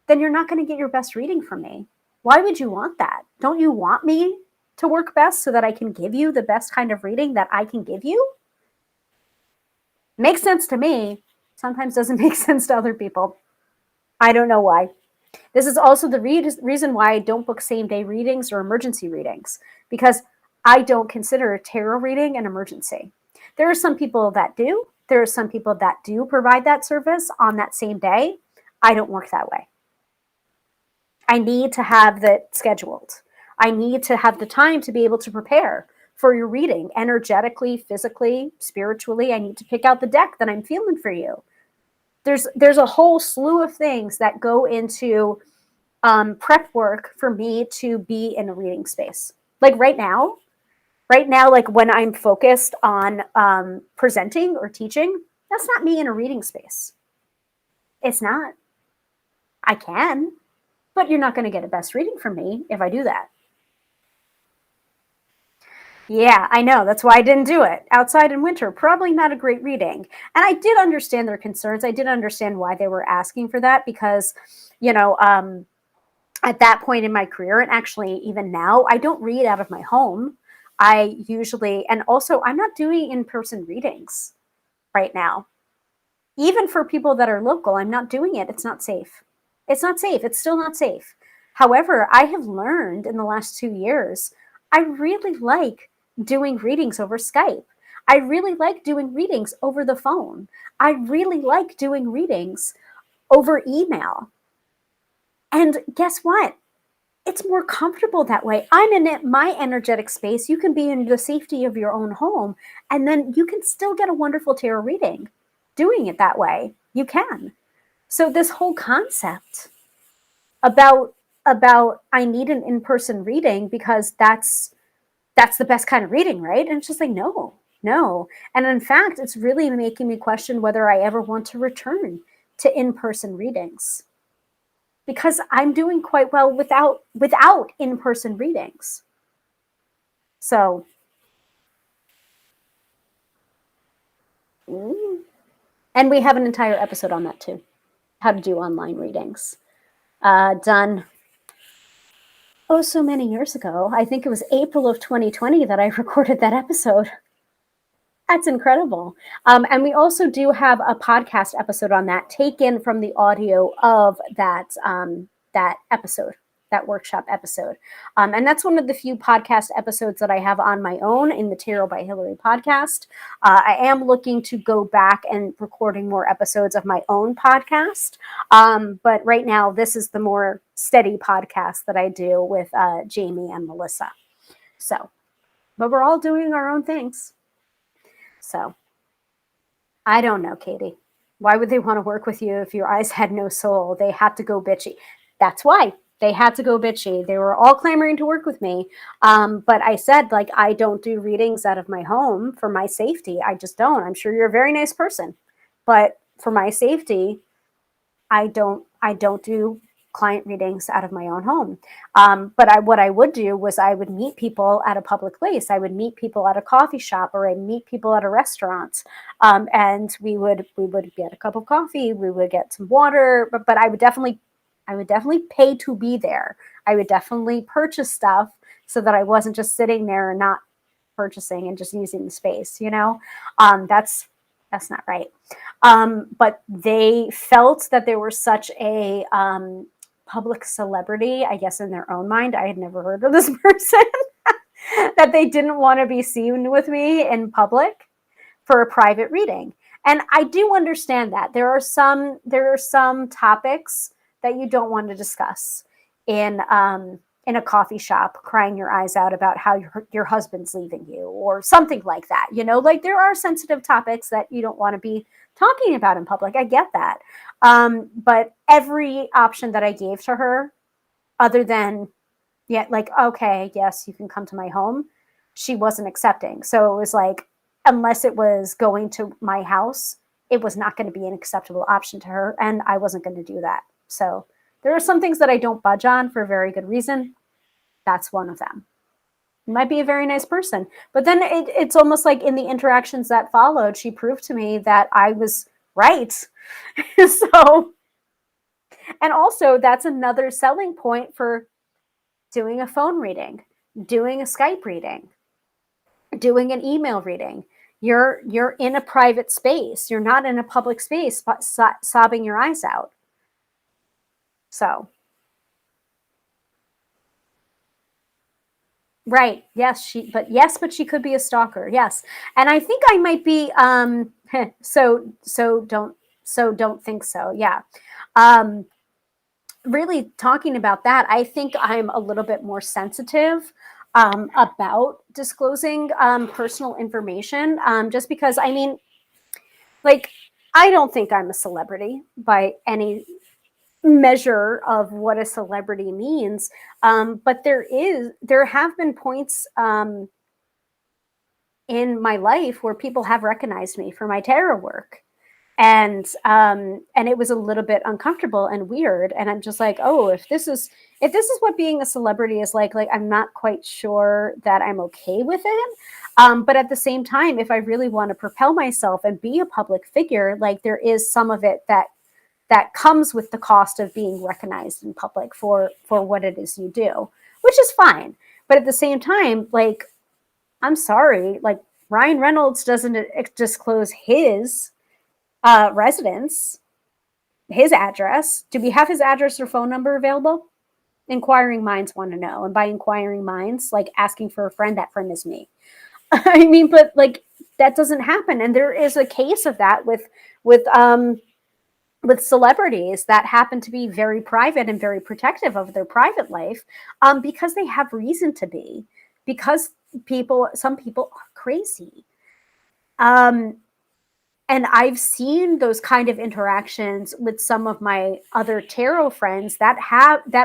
then you're not going to get your best reading from me. Why would you want that? Don't you want me to work best so that I can give you the best kind of reading that I can give you? Makes sense to me. Sometimes doesn't make sense to other people. I don't know why. This is also the reason why I don't book same-day readings or emergency readings, because I don't consider a tarot reading an emergency. There are some people that do. There are some people that do provide that service on that same day. I don't work that way. I need to have that scheduled. I need to have the time to be able to prepare for your reading energetically, physically, spiritually. I need to pick out the deck that I'm feeling for you. There's a whole slew of things that go into prep work for me to be in a reading space. Like right now, like when I'm focused on presenting or teaching, that's not me in a reading space. It's not. I can, but you're not going to get a best reading from me if I do that. Yeah, I know. That's why I didn't do it. Outside in winter, probably not a great reading. And I did understand their concerns. I did understand why they were asking for that because, you know, at that point in my career, and actually even now, I don't read out of my home. I usually, and also I'm not doing in-person readings right now. Even for people that are local, I'm not doing it. It's not safe. It's not safe. It's still not safe. However, I have learned in the last 2 years, I really like doing readings over Skype. I really like doing readings over the phone. I really like doing readings over email. And guess what? It's more comfortable that way. I'm in my energetic space. You can be in the safety of your own home, and then you can still get a wonderful tarot reading doing it that way. You can. So this whole concept about I need an in-person reading because that's the best kind of reading, right? And it's just like, no. And in fact, it's really making me question whether I ever want to return to in-person readings. because I'm doing quite well without in-person readings. So, and we have an entire episode on that too, how to do online readings. Done so many years ago. I think it was April of 2020 that I recorded that episode. That's incredible. And we also do have a podcast episode on that, taken from the audio of that episode, that workshop episode. And that's one of the few podcast episodes that I have on my own in the Tarot by Hilary podcast. I am looking to go back and recording more episodes of my own podcast. But right now, this is the more steady podcast that I do with Jamie and Melissa. So, but we're all doing our own things. So, I don't know, Katie. Why would they want to work with you if your eyes had no soul? They had to go bitchy. That's why they had to go bitchy. They were all clamoring to work with me. But I said, like, I don't do readings out of my home for my safety. I just don't. I'm sure you're a very nice person, but for my safety, I don't do client readings out of my own home. But what I would do was I would meet people at a public place. I would meet people at a coffee shop, or I'd meet people at a restaurant. And we would get a cup of coffee. We would get some water, but I would definitely pay to be there. I would definitely purchase stuff so that I wasn't just sitting there and not purchasing and just using the space, that's not right. But they felt that they were such a public celebrity, I guess, in their own mind. I had never heard of this person, that they didn't want to be seen with me in public for a private reading. And I do understand that there are some topics that you don't want to discuss in a coffee shop, crying your eyes out about how your husband's leaving you or something like that. Like, there are sensitive topics that you don't want to be talking about in public. I get that. But every option that I gave to her, other than, like, okay, yes, you can come to my home, she wasn't accepting. So it was like, unless it was going to my house, it was not going to be an acceptable option to her. And I wasn't going to do that. So there are some things that I don't budge on for a very good reason. That's one of them. You might be a very nice person, but then it's almost like in the interactions that followed, she proved to me that I was right. So, and also that's another selling point for doing a phone reading, doing a Skype reading, doing an email reading. You're in a private space. You're not in a public space sobbing your eyes out. So, right. Yes, but she could be a stalker. Yes. And I think I might be so don't think so. Yeah. Really talking about that, I think I'm a little bit more sensitive about disclosing personal information, just because, I mean, like, I don't think I'm a celebrity by any measure of what a celebrity means. But there have been points in my life where people have recognized me for my tarot work. And it was a little bit uncomfortable and weird. And I'm just like, oh, if this is what being a celebrity is like I'm not quite sure that I'm okay with it. But at the same time, if I really want to propel myself and be a public figure, like, there is some of it that comes with the cost of being recognized in public for what it is you do, which is fine. But at the same time, like, I'm sorry, like, Ryan Reynolds doesn't disclose his residence, his address. Do we have his address or phone number available? Inquiring minds want to know. And by inquiring minds, like asking for a friend, that friend is me. I mean, but like, that doesn't happen. And there is a case of that with celebrities that happen to be very private and very protective of their private life, because they have reason to be, because some people are crazy. And I've seen those kind of interactions with some of my other tarot friends that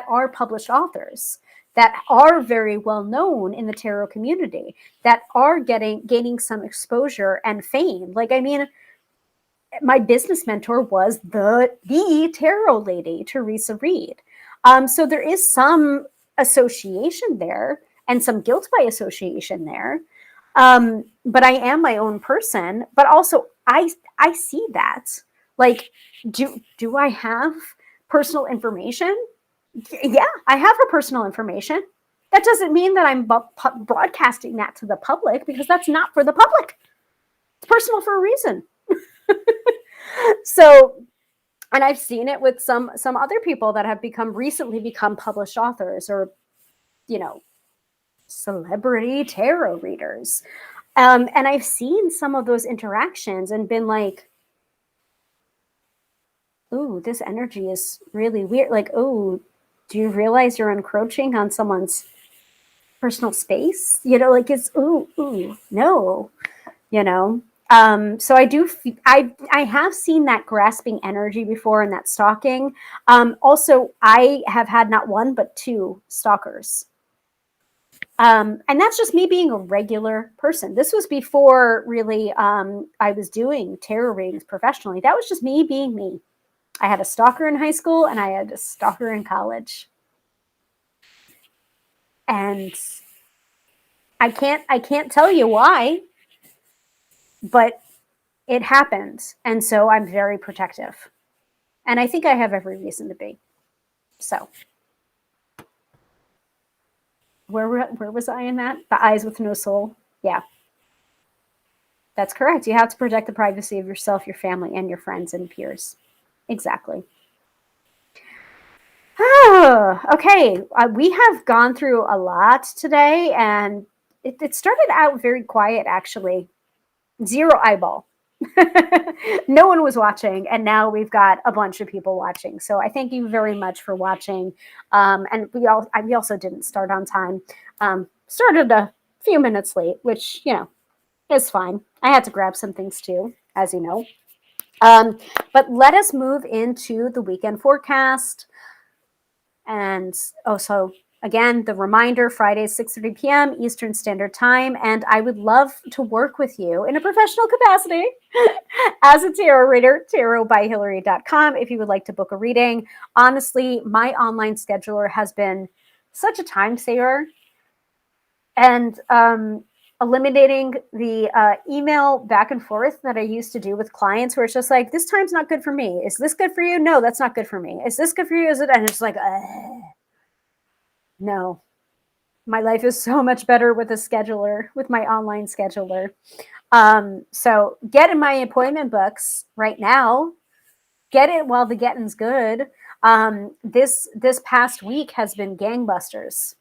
are published authors, that are very well known in the tarot community, that are gaining some exposure and fame. Like, I mean, my business mentor was the tarot lady, Teresa Reed. So there is some association there and some guilt by association there. But I am my own person, but also I see that. Like, do I have personal information? Yeah, I have her personal information. That doesn't mean that I'm broadcasting that to the public, because that's not for the public. It's personal for a reason. So, and I've seen it with some other people that have recently become published authors, or, you know, celebrity tarot readers. And I've seen some of those interactions and been like, ooh, this energy is really weird. Like, oh, do you realize you're encroaching on someone's personal space? You know, like, it's, ooh, no, you know. So I have seen that grasping energy before, and that stalking. Also, I have had not one but two stalkers. And that's just me being a regular person. This was before really I was doing tarot readings professionally. That was just me being me. I had a stalker in high school and I had a stalker in college. And I can't tell you why, but it happened. And so I'm very protective. And I think I have every reason to be. So where was I in that? The eyes with no soul. Yeah. That's correct. You have to protect the privacy of yourself, your family, and your friends and peers. Exactly. Okay, we have gone through a lot today, and it started out very quiet, actually. Zero eyeball. No one was watching, and now we've got a bunch of people watching. So I thank you very much for watching. And we also didn't start on time. Started a few minutes late, which, you know, is fine. I had to grab some things too, as you know. But let us move into the weekend forecast. And so again, the reminder, Fridays, 6:30 p.m. Eastern Standard Time. And I would love to work with you in a professional capacity as a tarot reader, tarotbyhilary.com, if you would like to book a reading. Honestly, my online scheduler has been such a time saver. And eliminating the email back and forth that I used to do with clients, where it's just like, this time's not good for me. Is this good for you? No, that's not good for me. Is this good for you? Is it? And it's like, no. My life is so much better with a scheduler, with my online scheduler. So get in my appointment books right now. Get it while the getting's good. This past week has been gangbusters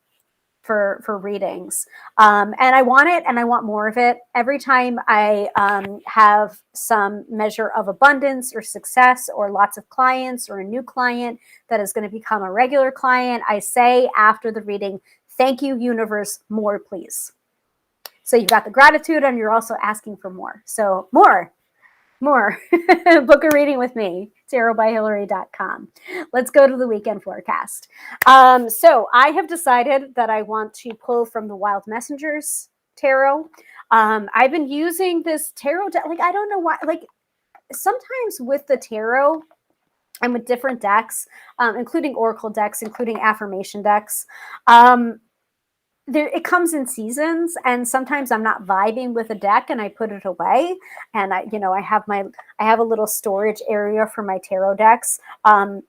for readings. And I want it, and I want more of it. Every time I have some measure of abundance or success, or lots of clients, or a new client that is going to become a regular client, I say after the reading, thank you, universe, more, please. So you've got the gratitude, and you're also asking for more. So more. Book a reading with me, tarotbyhilary.com. Let's go to the weekend forecast. So I have decided that I want to pull from the Wild Messengers tarot. I've been using this tarot deck. Like, I don't know why. Like, sometimes with the tarot and with different decks, including oracle decks, including affirmation decks, it comes in seasons, and sometimes I'm not vibing with a deck and I put it away. And I have a little storage area for my tarot decks,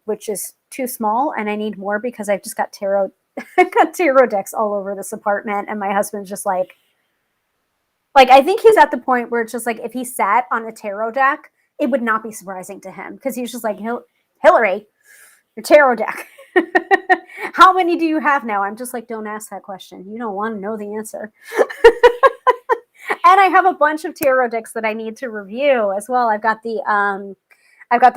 which is too small, and I need more because I've just got tarot decks all over this apartment. And my husband's just like, I think he's at the point where it's just like, if he sat on a tarot deck, it would not be surprising to him, because he's just like, Hilary, your tarot deck. How many do you have now? I'm just like, don't ask that question. You don't want to know the answer. And I have a bunch of tarot decks that I need to review as well. I've got the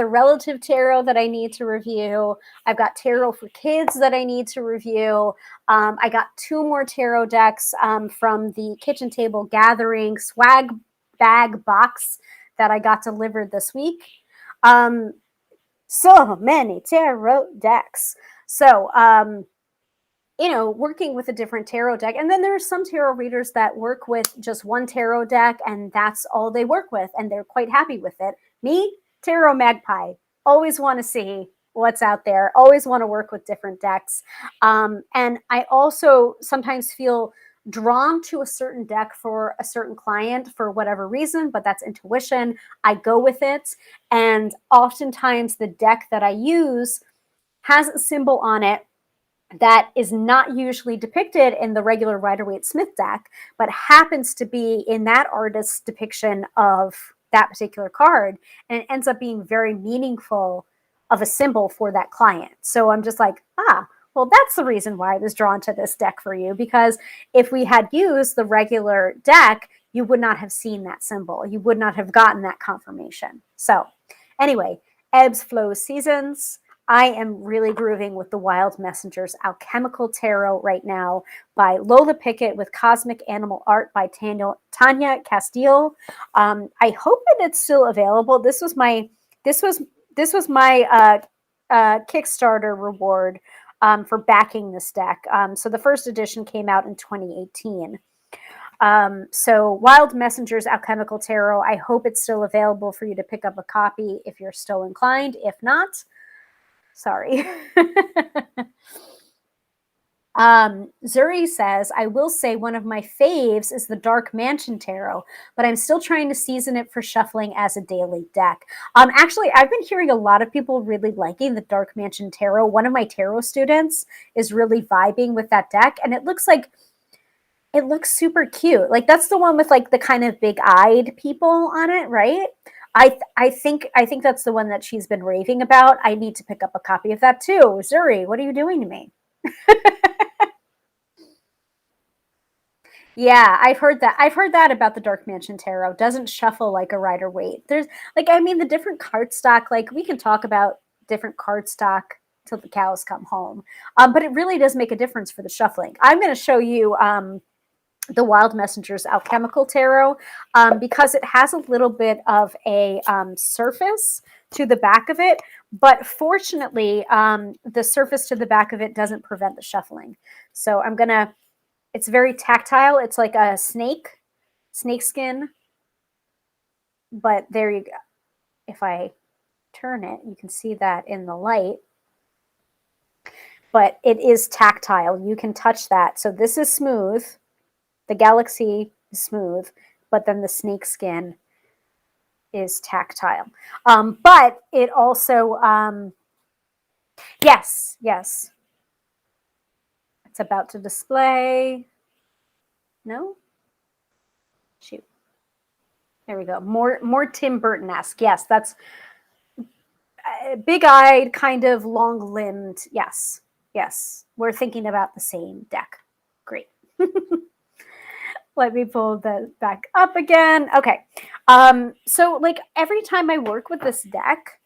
relative tarot that I need to review. I've got tarot for kids that I need to review. I got 2 more tarot decks from the Kitchen Table Gathering swag bag box that I got delivered this week. So many tarot decks. So, working with a different tarot deck. And then there are some tarot readers that work with just one tarot deck, and that's all they work with, and they're quite happy with it. Me, tarot magpie. Always want to see what's out there. Always want to work with different decks. And I also sometimes feel drawn to a certain deck for a certain client for whatever reason, but that's intuition. I go with it. And oftentimes the deck that I use has a symbol on it that is not usually depicted in the regular Rider-Waite-Smith deck, but happens to be in that artist's depiction of that particular card. And it ends up being very meaningful of a symbol for that client. So I'm just like, well, that's the reason why I was drawn to this deck for you, because if we had used the regular deck, you would not have seen that symbol. You would not have gotten that confirmation. So anyway, ebbs, flows, seasons. I am really grooving with the Wild Messengers Alchemical Tarot right now by Lola Pickett with Cosmic Animal Art by Tanya Castile. I hope that it's still available. This was my Kickstarter reward for backing this deck. So the first edition came out in 2018. So Wild Messengers Alchemical Tarot. I hope it's still available for you to pick up a copy if you're still inclined. If not, sorry. Zuri says, I will say one of my faves is the Dark Mansion Tarot, but I'm still trying to season it for shuffling as a daily deck. Actually, I've been hearing a lot of people really liking the Dark Mansion Tarot. One of my tarot students is really vibing with that deck, and it looks super cute. Like that's the one with like the kind of big-eyed people on it, right? I think that's the one that she's been raving about. I need to pick up a copy of that too. Zuri, what are you doing to me? Yeah, I've heard that. I've heard that about the Dark Mansion Tarot. Doesn't shuffle like a Rider-Waite. There's like, I mean, the different card stock. Like we can talk about different card stock till the cows come home, but it really does make a difference for the shuffling. I'm going to show you the Wild Messengers Alchemical Tarot because it has a little bit of a surface to the back of it, but fortunately, the surface to the back of it doesn't prevent the shuffling. So I'm gonna. It's very tactile. It's like a snake skin, but there you go. If I turn it, you can see that in the light. But it is tactile. You can touch that. So this is smooth. The galaxy is smooth, but then the snake skin is tactile. But it also, yes. It's about to display. No? Shoot. There we go. More Tim Burton-esque. Yes, that's big-eyed, kind of long-limbed. Yes. We're thinking about the same deck. Great. Let me pull that back up again. Okay. So like every time I work with this deck,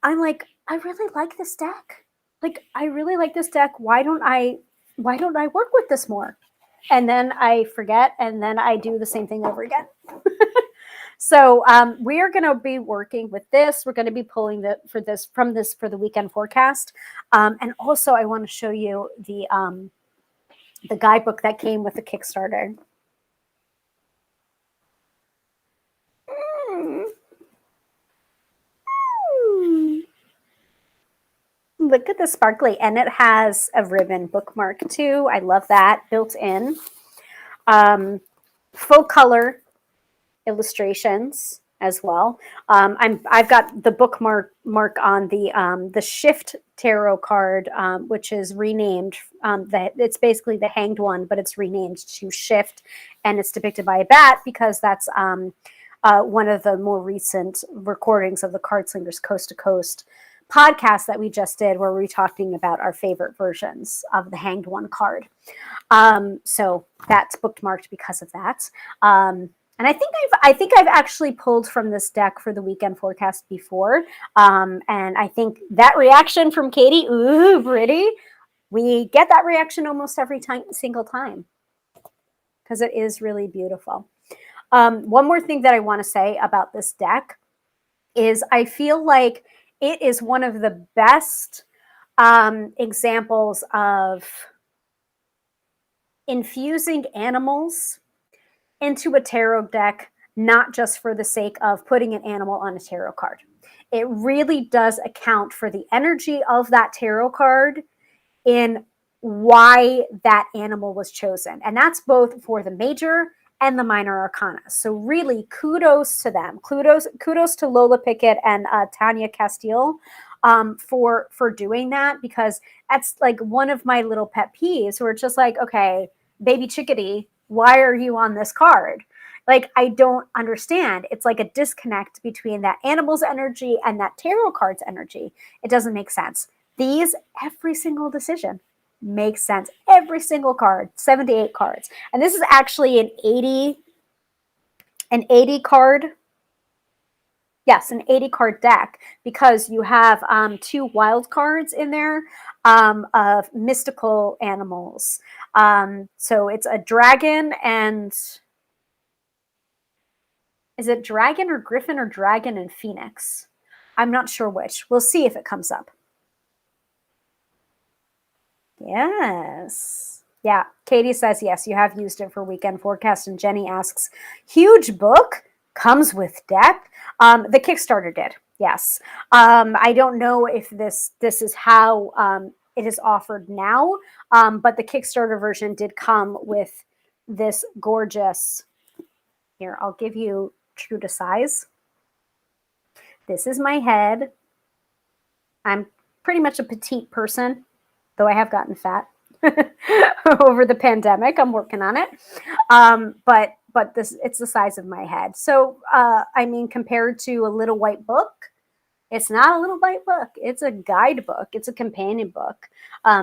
I'm like, I really like this deck. Like, I really like this deck. Why don't I work with this more? And then I forget, and then I do the same thing over again. So we are going to be working with this. We're going to be pulling for the weekend forecast. And also I want to show you the guidebook that came with the Kickstarter. Look at the sparkly, and it has a ribbon bookmark too. I love that, built in. Full color illustrations as well. I've got the bookmark on the Shift tarot card, which is renamed. It's basically the Hanged one, but it's renamed to Shift, and it's depicted by a bat because that's one of the more recent recordings of the Card Slingers Coast to Coast podcast that we just did, where we were talking about our favorite versions of the Hanged One card. So that's bookmarked because of that. And I think I've actually pulled from this deck for the weekend forecast before. And I think that reaction from Katie, ooh, pretty. We get that reaction almost every single time because it is really beautiful. One more thing that I want to say about this deck is I feel like it is one of the best examples of infusing animals into a tarot deck, not just for the sake of putting an animal on a tarot card. it really does account for the energy of that tarot card in why that animal was chosen. And that's both for the major and the minor arcana. So really kudos to them. Kudos to Lola Pickett and Tanya Castile for doing that, because that's like one of my little pet peeves where it's just like, okay, baby chickadee, why are you on this card? Like, I don't understand. It's like a disconnect between that animal's energy and that tarot card's energy. It doesn't make sense. Every single decision makes sense. Every single card, 78 cards. And this is actually an 80 card. Yes, an 80 card deck, because you have two wild cards in there of mystical animals. So it's a dragon and is it dragon or griffin or dragon and phoenix? I'm not sure which. We'll see if it comes up. Yes. Yeah. Katie says, yes, you have used it for weekend forecast. And Jenny asks, huge book comes with deck. The Kickstarter did. Yes. I don't know if this is how it is offered now. But the Kickstarter version did come with this gorgeous, here, I'll give you true to size. This is my head. I'm pretty much a petite person, though I have gotten fat over the pandemic. I'm working on it. But it's the size of my head. So, I mean, compared to a little white book, it's not a little white book. It's a guidebook. It's a companion book.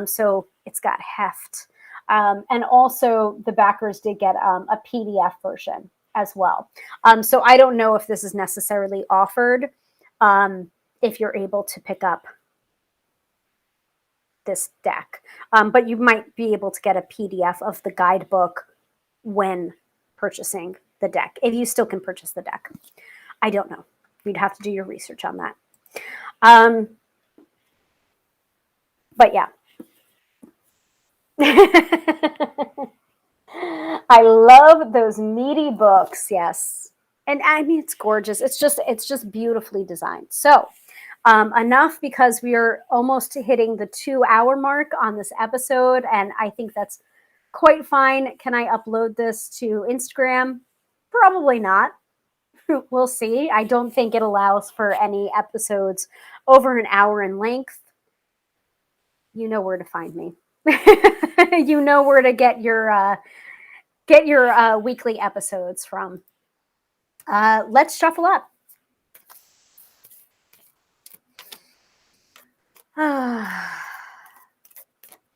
So it's got heft. And also the backers did get a PDF version as well. So I don't know if this is necessarily offered if you're able to pick up this deck. But you might be able to get a PDF of the guidebook when purchasing the deck, if you still can purchase the deck. I don't know. You'd have to do your research on that. But yeah. I love those meaty books. Yes. And I mean, it's gorgeous. It's just beautifully designed. So enough, because we are almost hitting the 2-hour mark on this episode. And I think that's quite fine. Can I upload this to Instagram? Probably not. We'll see. I don't think it allows for any episodes over an hour in length. You know where to find me. You know where to get your weekly episodes from. Let's shuffle up. Oh,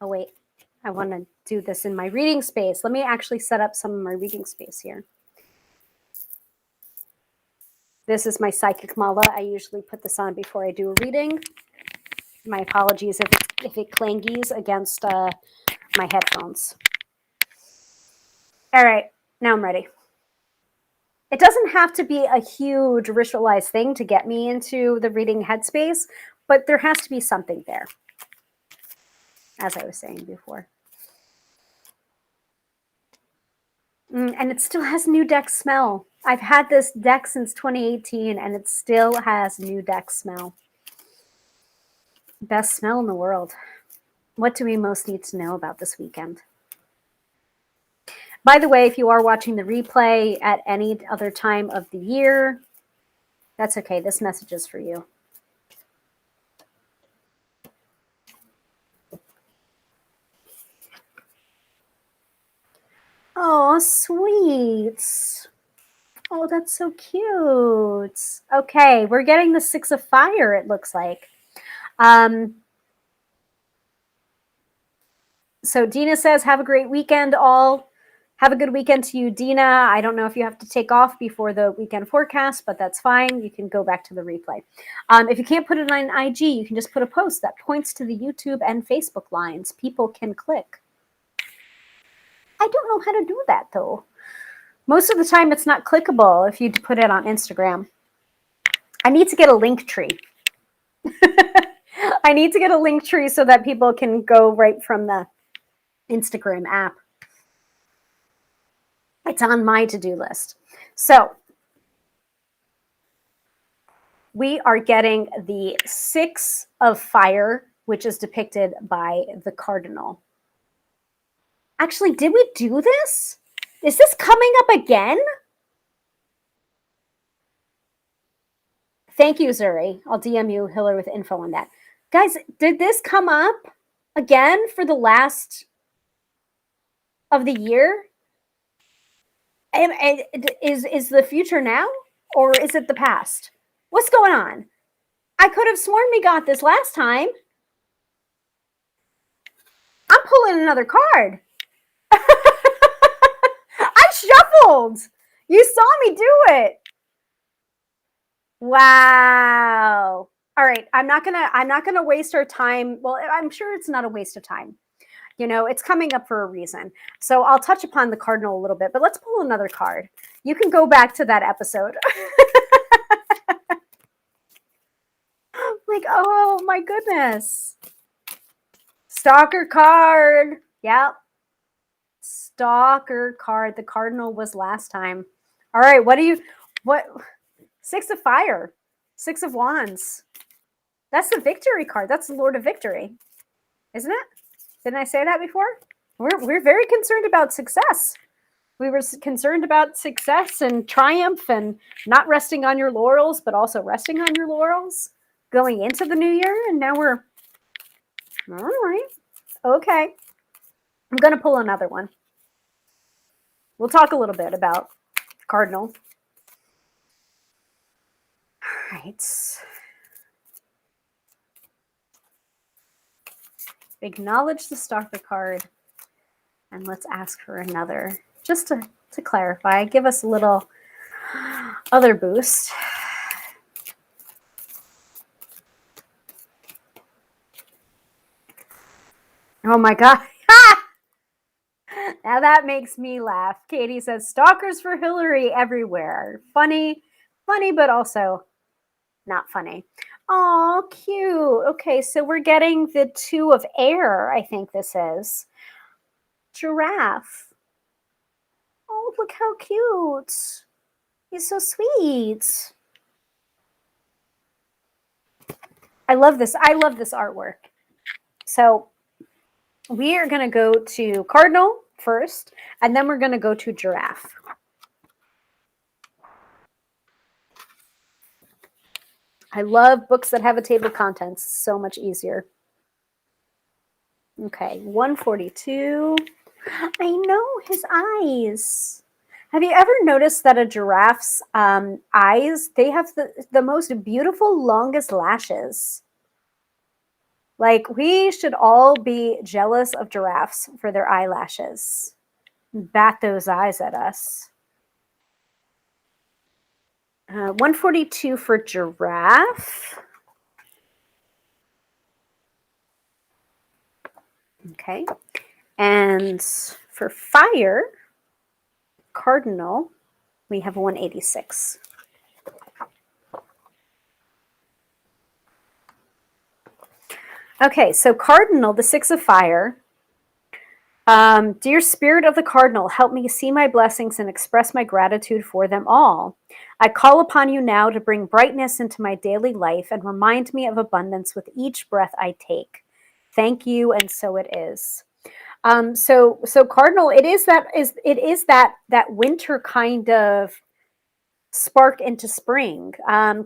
wait. I want to do this in my reading space. Let me actually set up some of my reading space here. This is my Psychic Mala. I usually put this on before I do a reading. My apologies if it clangies against my headphones. All right, now I'm ready. It doesn't have to be a huge ritualized thing to get me into the reading headspace, but there has to be something there, as I was saying before. And it still has new deck smell. I've had this deck since 2018, and it still has new deck smell. Best smell in the world. What do we most need to know about this weekend? By the way, if you are watching the replay at any other time of the year, that's okay. This message is for you. Oh, sweet. Oh, that's so cute. Okay, we're getting the 6 of Fire, it looks like. So Dina says, have a great weekend, all. Have a good weekend to you, Dina. I don't know if you have to take off before the weekend forecast, but that's fine. You can go back to the replay. If you can't put it on IG, you can just put a post that points to the YouTube and Facebook lines. People can click. I don't know how to do that, though. Most of the time, it's not clickable if you put it on Instagram. I need to get a link tree. I need to get a link tree so that people can go right from the Instagram app. It's on my to-do list. So we are getting the 6 of fire, which is depicted by the cardinal. Actually, did we do this? Is this coming up again? Thank you, Zuri. I'll DM you, Hilary, with info on that. Guys, did this come up again for the last of the year? And is the future now, or is it the past? What's going on? I could have sworn we got this last time. I'm pulling another card. I shuffled. You saw me do it. Wow. All right, I'm not gonna waste our time. Well, I'm sure it's not a waste of time. You know, it's coming up for a reason. So I'll touch upon the cardinal a little bit, but let's pull another card. You can go back to that episode. Like, oh my goodness. Stalker card. Yep. Stalker card. The cardinal was last time. All right, what? 6 of fire. 6 of wands. That's the victory card. That's the Lord of Victory. Isn't it? Didn't I say that before? We're very concerned about success. We were concerned about success and triumph and not resting on your laurels, but also resting on your laurels going into the new year. And now we're, all right, okay. I'm going to pull another one. We'll talk a little bit about cardinal. All right. Acknowledge the stalker card. And let's ask for another, just to clarify, give us a little other boost. Oh my God. Now that makes me laugh. Katie says, stalkers for Hilary everywhere. Funny, but also not funny. Oh, cute. Okay, so we're getting the 2 of air, I think this is. Giraffe. Oh, look how cute. He's so sweet. I love this. I love this artwork. So we are going to go to cardinal first, and then we're going to go to giraffe. I love books that have a table of contents. So much easier. Okay, 142. I know his eyes. Have you ever noticed that a giraffe's eyes, they have the most beautiful, longest lashes? Like, we should all be jealous of giraffes for their eyelashes. Bat those eyes at us. 142 for giraffe. Okay. And for fire, cardinal, we have 186. Okay, so cardinal, the 6 of fire. Dear spirit of the cardinal, help me see my blessings and express my gratitude for them all. I call upon you now to bring brightness into my daily life and remind me of abundance with each breath I take. Thank you, and so it is. So cardinal, it is that winter kind of spark into spring.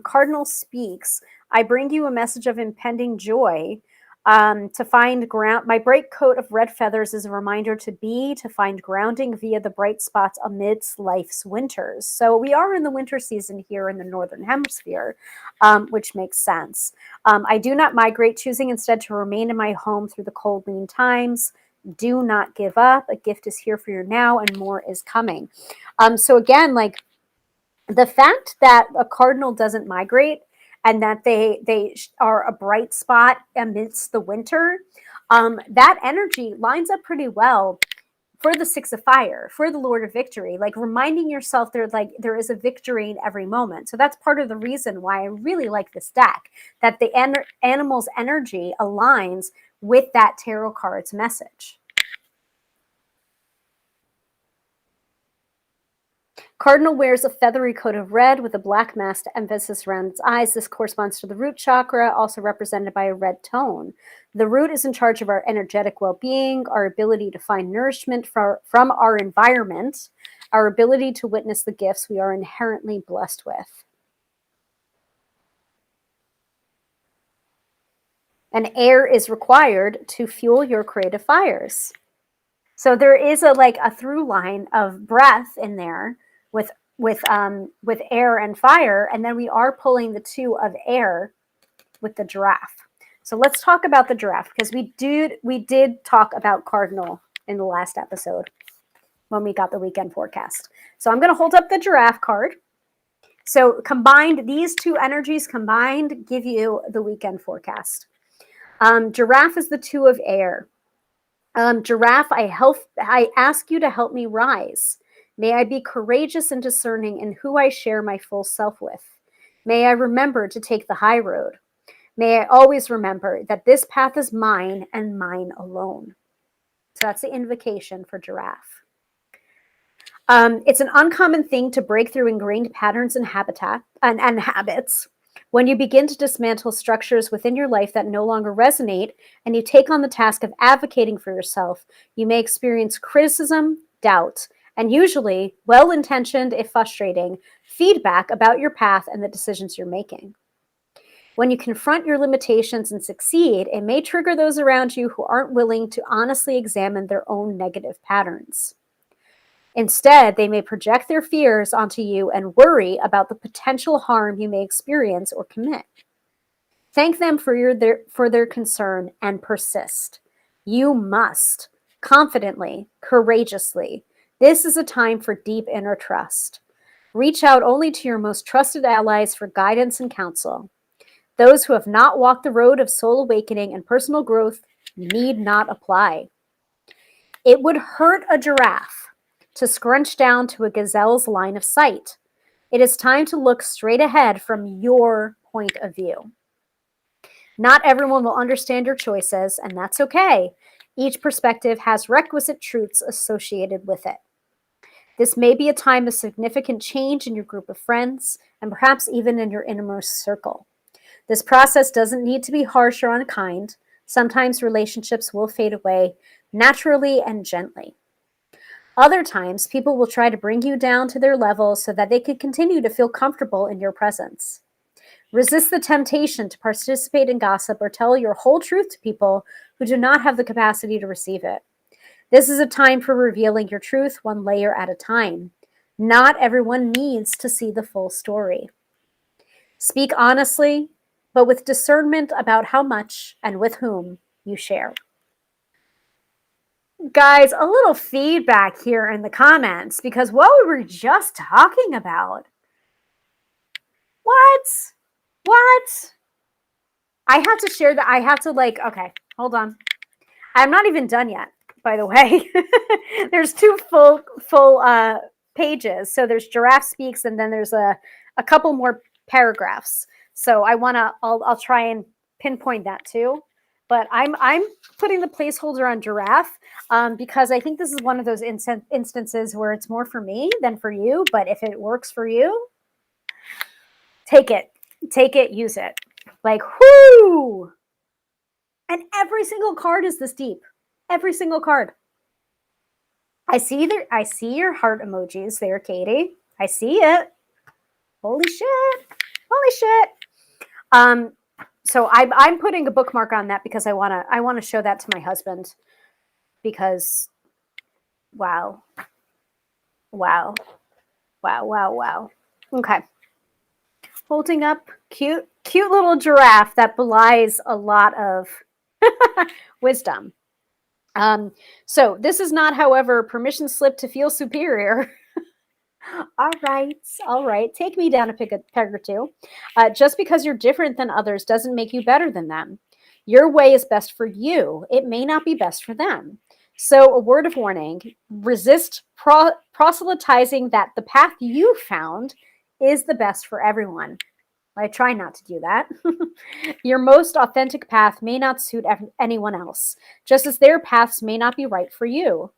Cardinal speaks. I bring you a message of impending joy. To find ground, my bright coat of red feathers is a reminder to find grounding via the bright spots amidst life's winters. So we are in the winter season here in the Northern Hemisphere, which makes sense. I do not migrate, choosing instead to remain in my home through the cold, lean times. Do not give up. A gift is here for you now, and more is coming. So again, like the fact that a cardinal doesn't migrate and that they are a bright spot amidst the winter, that energy lines up pretty well for the 6 of fire, for the Lord of Victory, like reminding yourself there is a victory in every moment. So that's part of the reason why I really like this deck, that the animal's energy aligns with that tarot card's message. Cardinal wears a feathery coat of red with a black masked emphasis around its eyes. This corresponds to the root chakra, also represented by a red tone. The root is in charge of our energetic well-being, our ability to find nourishment from our environment, our ability to witness the gifts we are inherently blessed with. And air is required to fuel your creative fires. So there is a through line of breath in there with air and fire, and then we are pulling the two of air with the giraffe. So let's talk about the giraffe, because we did talk about cardinal in the last episode when we got the weekend forecast. So I'm going to hold up the giraffe card. So combined, these two energies combined give you the weekend forecast. Giraffe is the two of air. Giraffe, I ask you to help me rise. May I be courageous and discerning in who I share my full self with. May I remember to take the high road. May I always remember that this path is mine and mine alone. So that's the invocation for giraffe. It's an uncommon thing to break through ingrained patterns and habits. When you begin to dismantle structures within your life that no longer resonate, and you take on the task of advocating for yourself, you may experience criticism, doubt, and usually well-intentioned, if frustrating, feedback about your path and the decisions you're making. When you confront your limitations and succeed, it may trigger those around you who aren't willing to honestly examine their own negative patterns. Instead, they may project their fears onto you and worry about the potential harm you may experience or commit. Thank them for their concern and persist. You must, confidently, courageously. This is a time for deep inner trust. Reach out only to your most trusted allies for guidance and counsel. Those who have not walked the road of soul awakening and personal growth need not apply. It would hurt a giraffe to scrunch down to a gazelle's line of sight. It is time to look straight ahead from your point of view. Not everyone will understand your choices, and that's okay. Each perspective has requisite truths associated with it. This may be a time of significant change in your group of friends, and perhaps even in your innermost circle. This process doesn't need to be harsh or unkind. Sometimes relationships will fade away naturally and gently. Other times, people will try to bring you down to their level so that they can continue to feel comfortable in your presence. Resist the temptation to participate in gossip or tell your whole truth to people who do not have the capacity to receive it. This is a time for revealing your truth one layer at a time. Not everyone needs to see the full story. Speak honestly, but with discernment about how much and with whom you share. Guys, a little feedback here in the comments, because what we were just talking about. What? I have to share that. I have to okay, hold on. I'm not even done yet, by the way. There's two full pages. So there's Giraffe Speaks, and then there's a couple more paragraphs. So I'll try and pinpoint that too. But I'm putting the placeholder on giraffe because I think this is one of those instances where it's more for me than for you. But if it works for you, take it, use it. Whoo! And every single card is this deep. Every single card. I see your heart emojis there, Katie. I see it. Holy shit. So I'm putting a bookmark on that because I wanna show that to my husband, because wow. Okay. Holding up cute little giraffe that belies a lot of wisdom. So this is not, however, permission slip to feel superior. All right. Take me down a peg or two. Just because you're different than others doesn't make you better than them. Your way is best for you. It may not be best for them. So a word of warning, resist proselytizing that the path you found is the best for everyone. I try not to do that. Your most authentic path may not suit anyone else, just as their paths may not be right for you.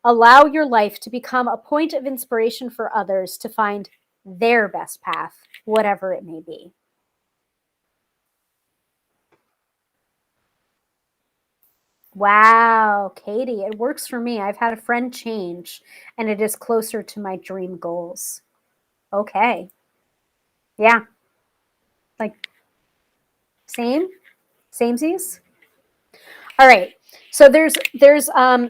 Allow your life to become a point of inspiration for others to find their best path, whatever it may be. Wow, Katie, it works for me. I've had a friend change and it is closer to my dream goals. Okay. Yeah. Like same, samesies. All right. So there's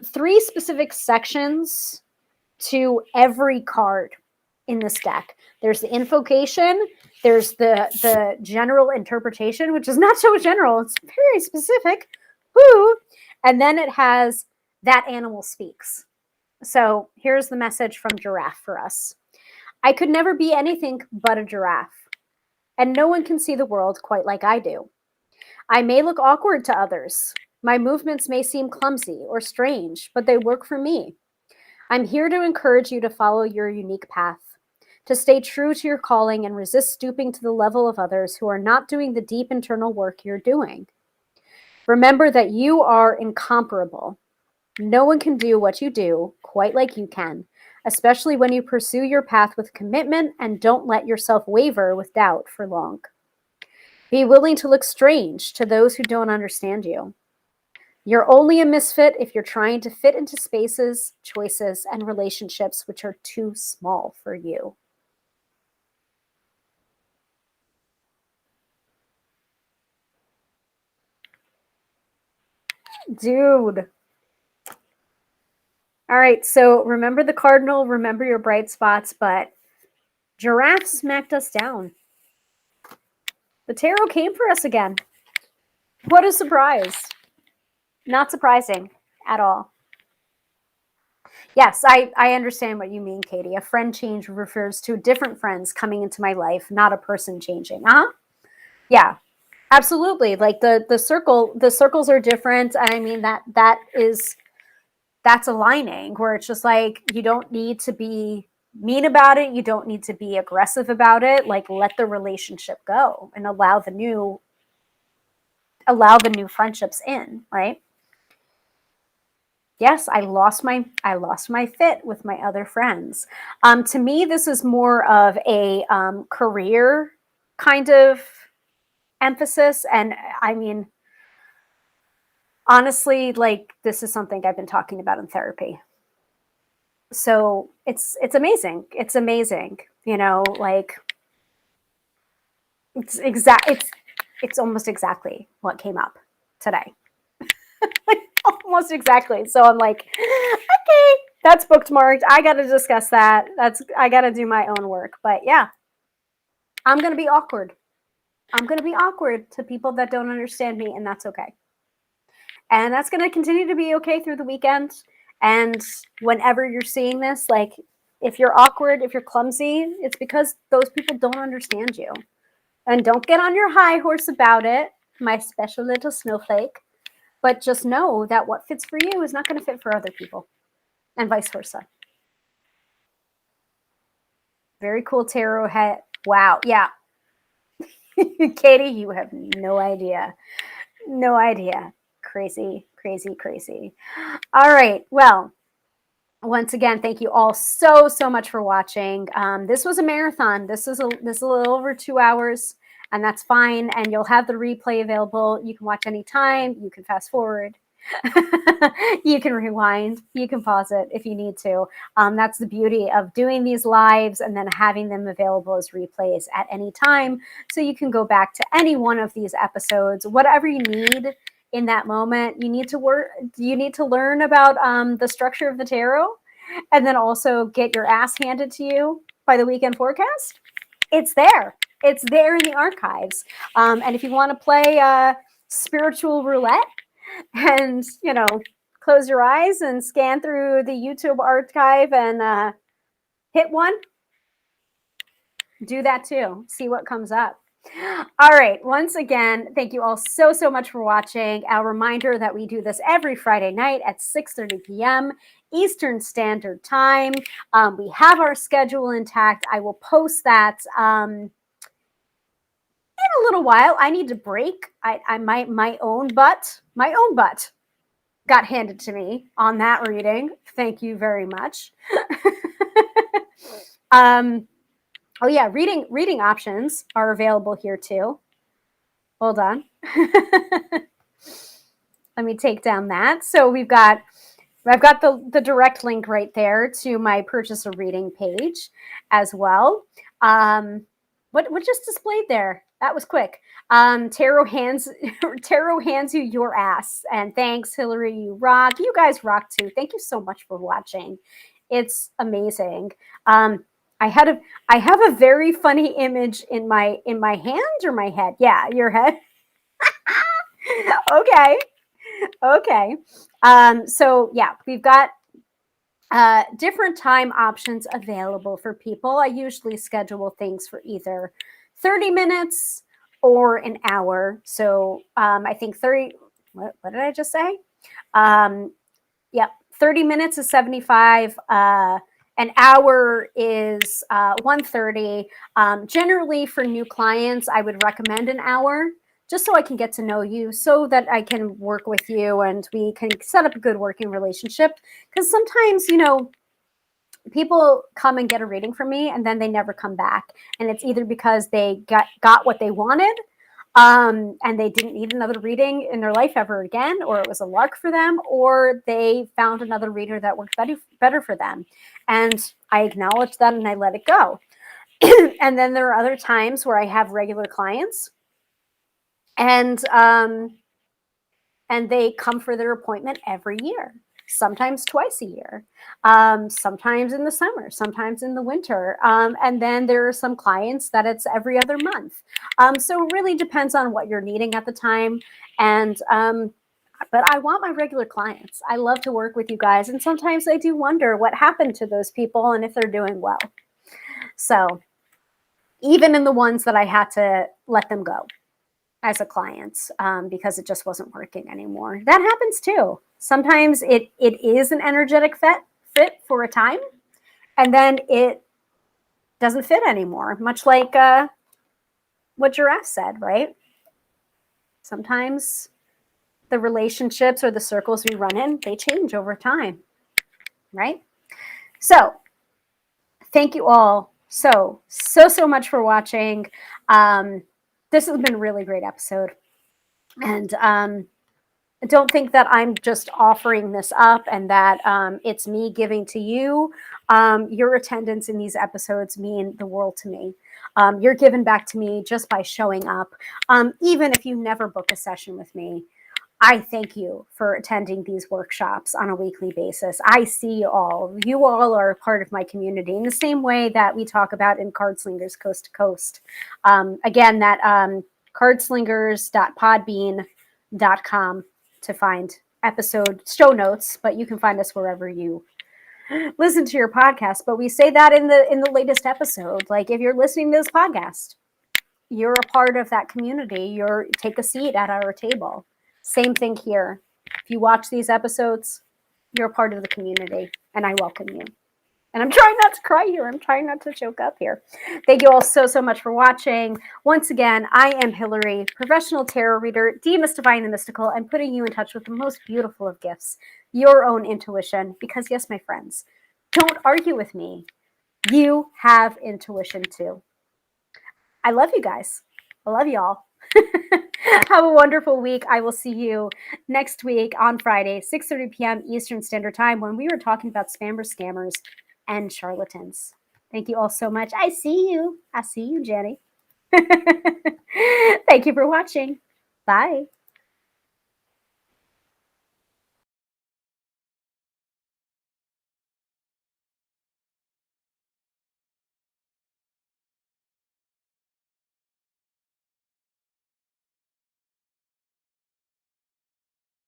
three specific sections to every card in this deck. There's the invocation, there's the general interpretation, which is not so general, it's very specific. Woo! And then it has that animal speaks. So here's the message from Giraffe for us. I could never be anything but a giraffe, and no one can see the world quite like I do. I may look awkward to others. My movements may seem clumsy or strange, but they work for me. I'm here to encourage you to follow your unique path, to stay true to your calling and resist stooping to the level of others who are not doing the deep internal work you're doing. Remember that you are incomparable. No one can do what you do quite like you can, especially when you pursue your path with commitment and don't let yourself waver with doubt for long. Be willing to look strange to those who don't understand you. You're only a misfit if you're trying to fit into spaces, choices, and relationships which are too small for you. Dude. All right, so remember the cardinal, remember your bright spots, but Giraffe smacked us down. The tarot came for us again. What a surprise. Not surprising at all. Yes, I understand what you mean, Katie. A friend change refers to different friends coming into my life, not a person changing. Yeah, absolutely. Like the circles are different. I mean that's aligning where it's just like you don't need to be mean about it. You don't need to be aggressive about it. Like let the relationship go and allow the new friendships in, right? Yes, I lost my fit with my other friends. To me, this is more of a career kind of emphasis, and I mean, honestly, like this is something I've been talking about in therapy. So it's amazing. It's amazing. You know, like it's almost exactly what came up today. Like almost exactly. So I'm like, okay, that's bookmarked. I got to discuss that. I got to do my own work. But yeah, I'm going to be awkward. I'm going to be awkward to people that don't understand me, and that's okay. And that's going to continue to be okay through the weekend. And whenever you're seeing this, like if you're awkward, if you're clumsy, it's because those people don't understand you. And don't get on your high horse about it, my special little snowflake. But just know that what fits for you is not going to fit for other people, and vice versa. Very cool tarot head. Wow. Yeah. Katie, you have no idea. No idea. Crazy, crazy, crazy. All right. Well, once again, thank you all so much for watching. This was a marathon. This is a little over 2 hours, and that's fine. And you'll have the replay available. You can watch anytime. You can fast forward. You can rewind. You can pause it if you need to. That's the beauty of doing these lives and then having them available as replays at any time, so you can go back to any one of these episodes, whatever you need in that moment. You need to learn about the structure of the tarot, and then also get your ass handed to you by the weekend forecast. It's there. It's there in the archives. And if you want to play spiritual roulette and close your eyes and scan through the YouTube archive and hit one, do that too. See what comes up. All right. Once again, thank you all so much for watching. A reminder that we do this every Friday night at 6:30 p.m. Eastern Standard Time. We have our schedule intact. I will post that in a little while. I need to break my own butt got handed to me on that reading. Thank you very much. Oh yeah, reading options are available here too. Hold on. Let me take down that. So I've got the direct link right there to my purchase a reading page as well. What just displayed there? That was quick. Tarot hands you your ass. And thanks, Hilary. You rock. You guys rock too. Thank you so much for watching. It's amazing. I have a very funny image in my hand or my head. Yeah, your head. Okay. So yeah, we've got different time options available for people. I usually schedule things for either 30 minutes or an hour. So I think 30, what did I just say? Yep, 30 minutes is 75. An hour is 130. Generally, for new clients, I would recommend an hour just so I can get to know you, so that I can work with you and we can set up a good working relationship. Because sometimes, people come and get a reading from me and then they never come back. And it's either because they got what they wanted, and they didn't need another reading in their life ever again, or it was a lark for them, or they found another reader that worked better for them. And I acknowledge that and I let it go. And then there are other times where I have regular clients and they come for their appointment every year, sometimes twice a year, sometimes in the summer, sometimes in the winter. And then there are some clients that it's every other month. So it really depends on what you're needing at the time. And but I want my regular clients. I love to work with you guys. And sometimes I do wonder what happened to those people and if they're doing well. So even in the ones that I had to let them go as a client, because it just wasn't working anymore. That happens too. Sometimes it is an energetic fit for a time, and then it doesn't fit anymore, much like what Giraffe said, right? Sometimes the relationships or the circles we run in, they change over time, right? So thank you all so much for watching. This has been a really great episode. And don't think that I'm just offering this up and that it's me giving to you. Your attendance in these episodes mean the world to me. You're given back to me just by showing up. Even if you never book a session with me, I thank you for attending these workshops on a weekly basis. I see you all. You all are a part of my community in the same way that we talk about in Card Slingers Coast to Coast. Again, that cardslingers.podbean.com to find episode show notes, but you can find us wherever you listen to your podcast. But we say that in the latest episode. Like, if you're listening to this podcast, you're a part of that community. Take a seat at our table. Same thing here. If you watch these episodes, you're a part of the community, and I welcome you. And I'm trying not to cry here. I'm trying not to choke up here. Thank you all so much for watching. Once again, I am Hilary, professional tarot reader, demystifying the mystical, and putting you in touch with the most beautiful of gifts, your own intuition. Because yes, my friends, don't argue with me. You have intuition too. I love you guys. I love you all. Have a wonderful week. I will see you next week on Friday, 6:30 p.m. Eastern Standard Time, when we were talking about spammers, scammers, and charlatans. Thank you all so much. I see you. I see you, Jenny. Thank you for watching. Bye.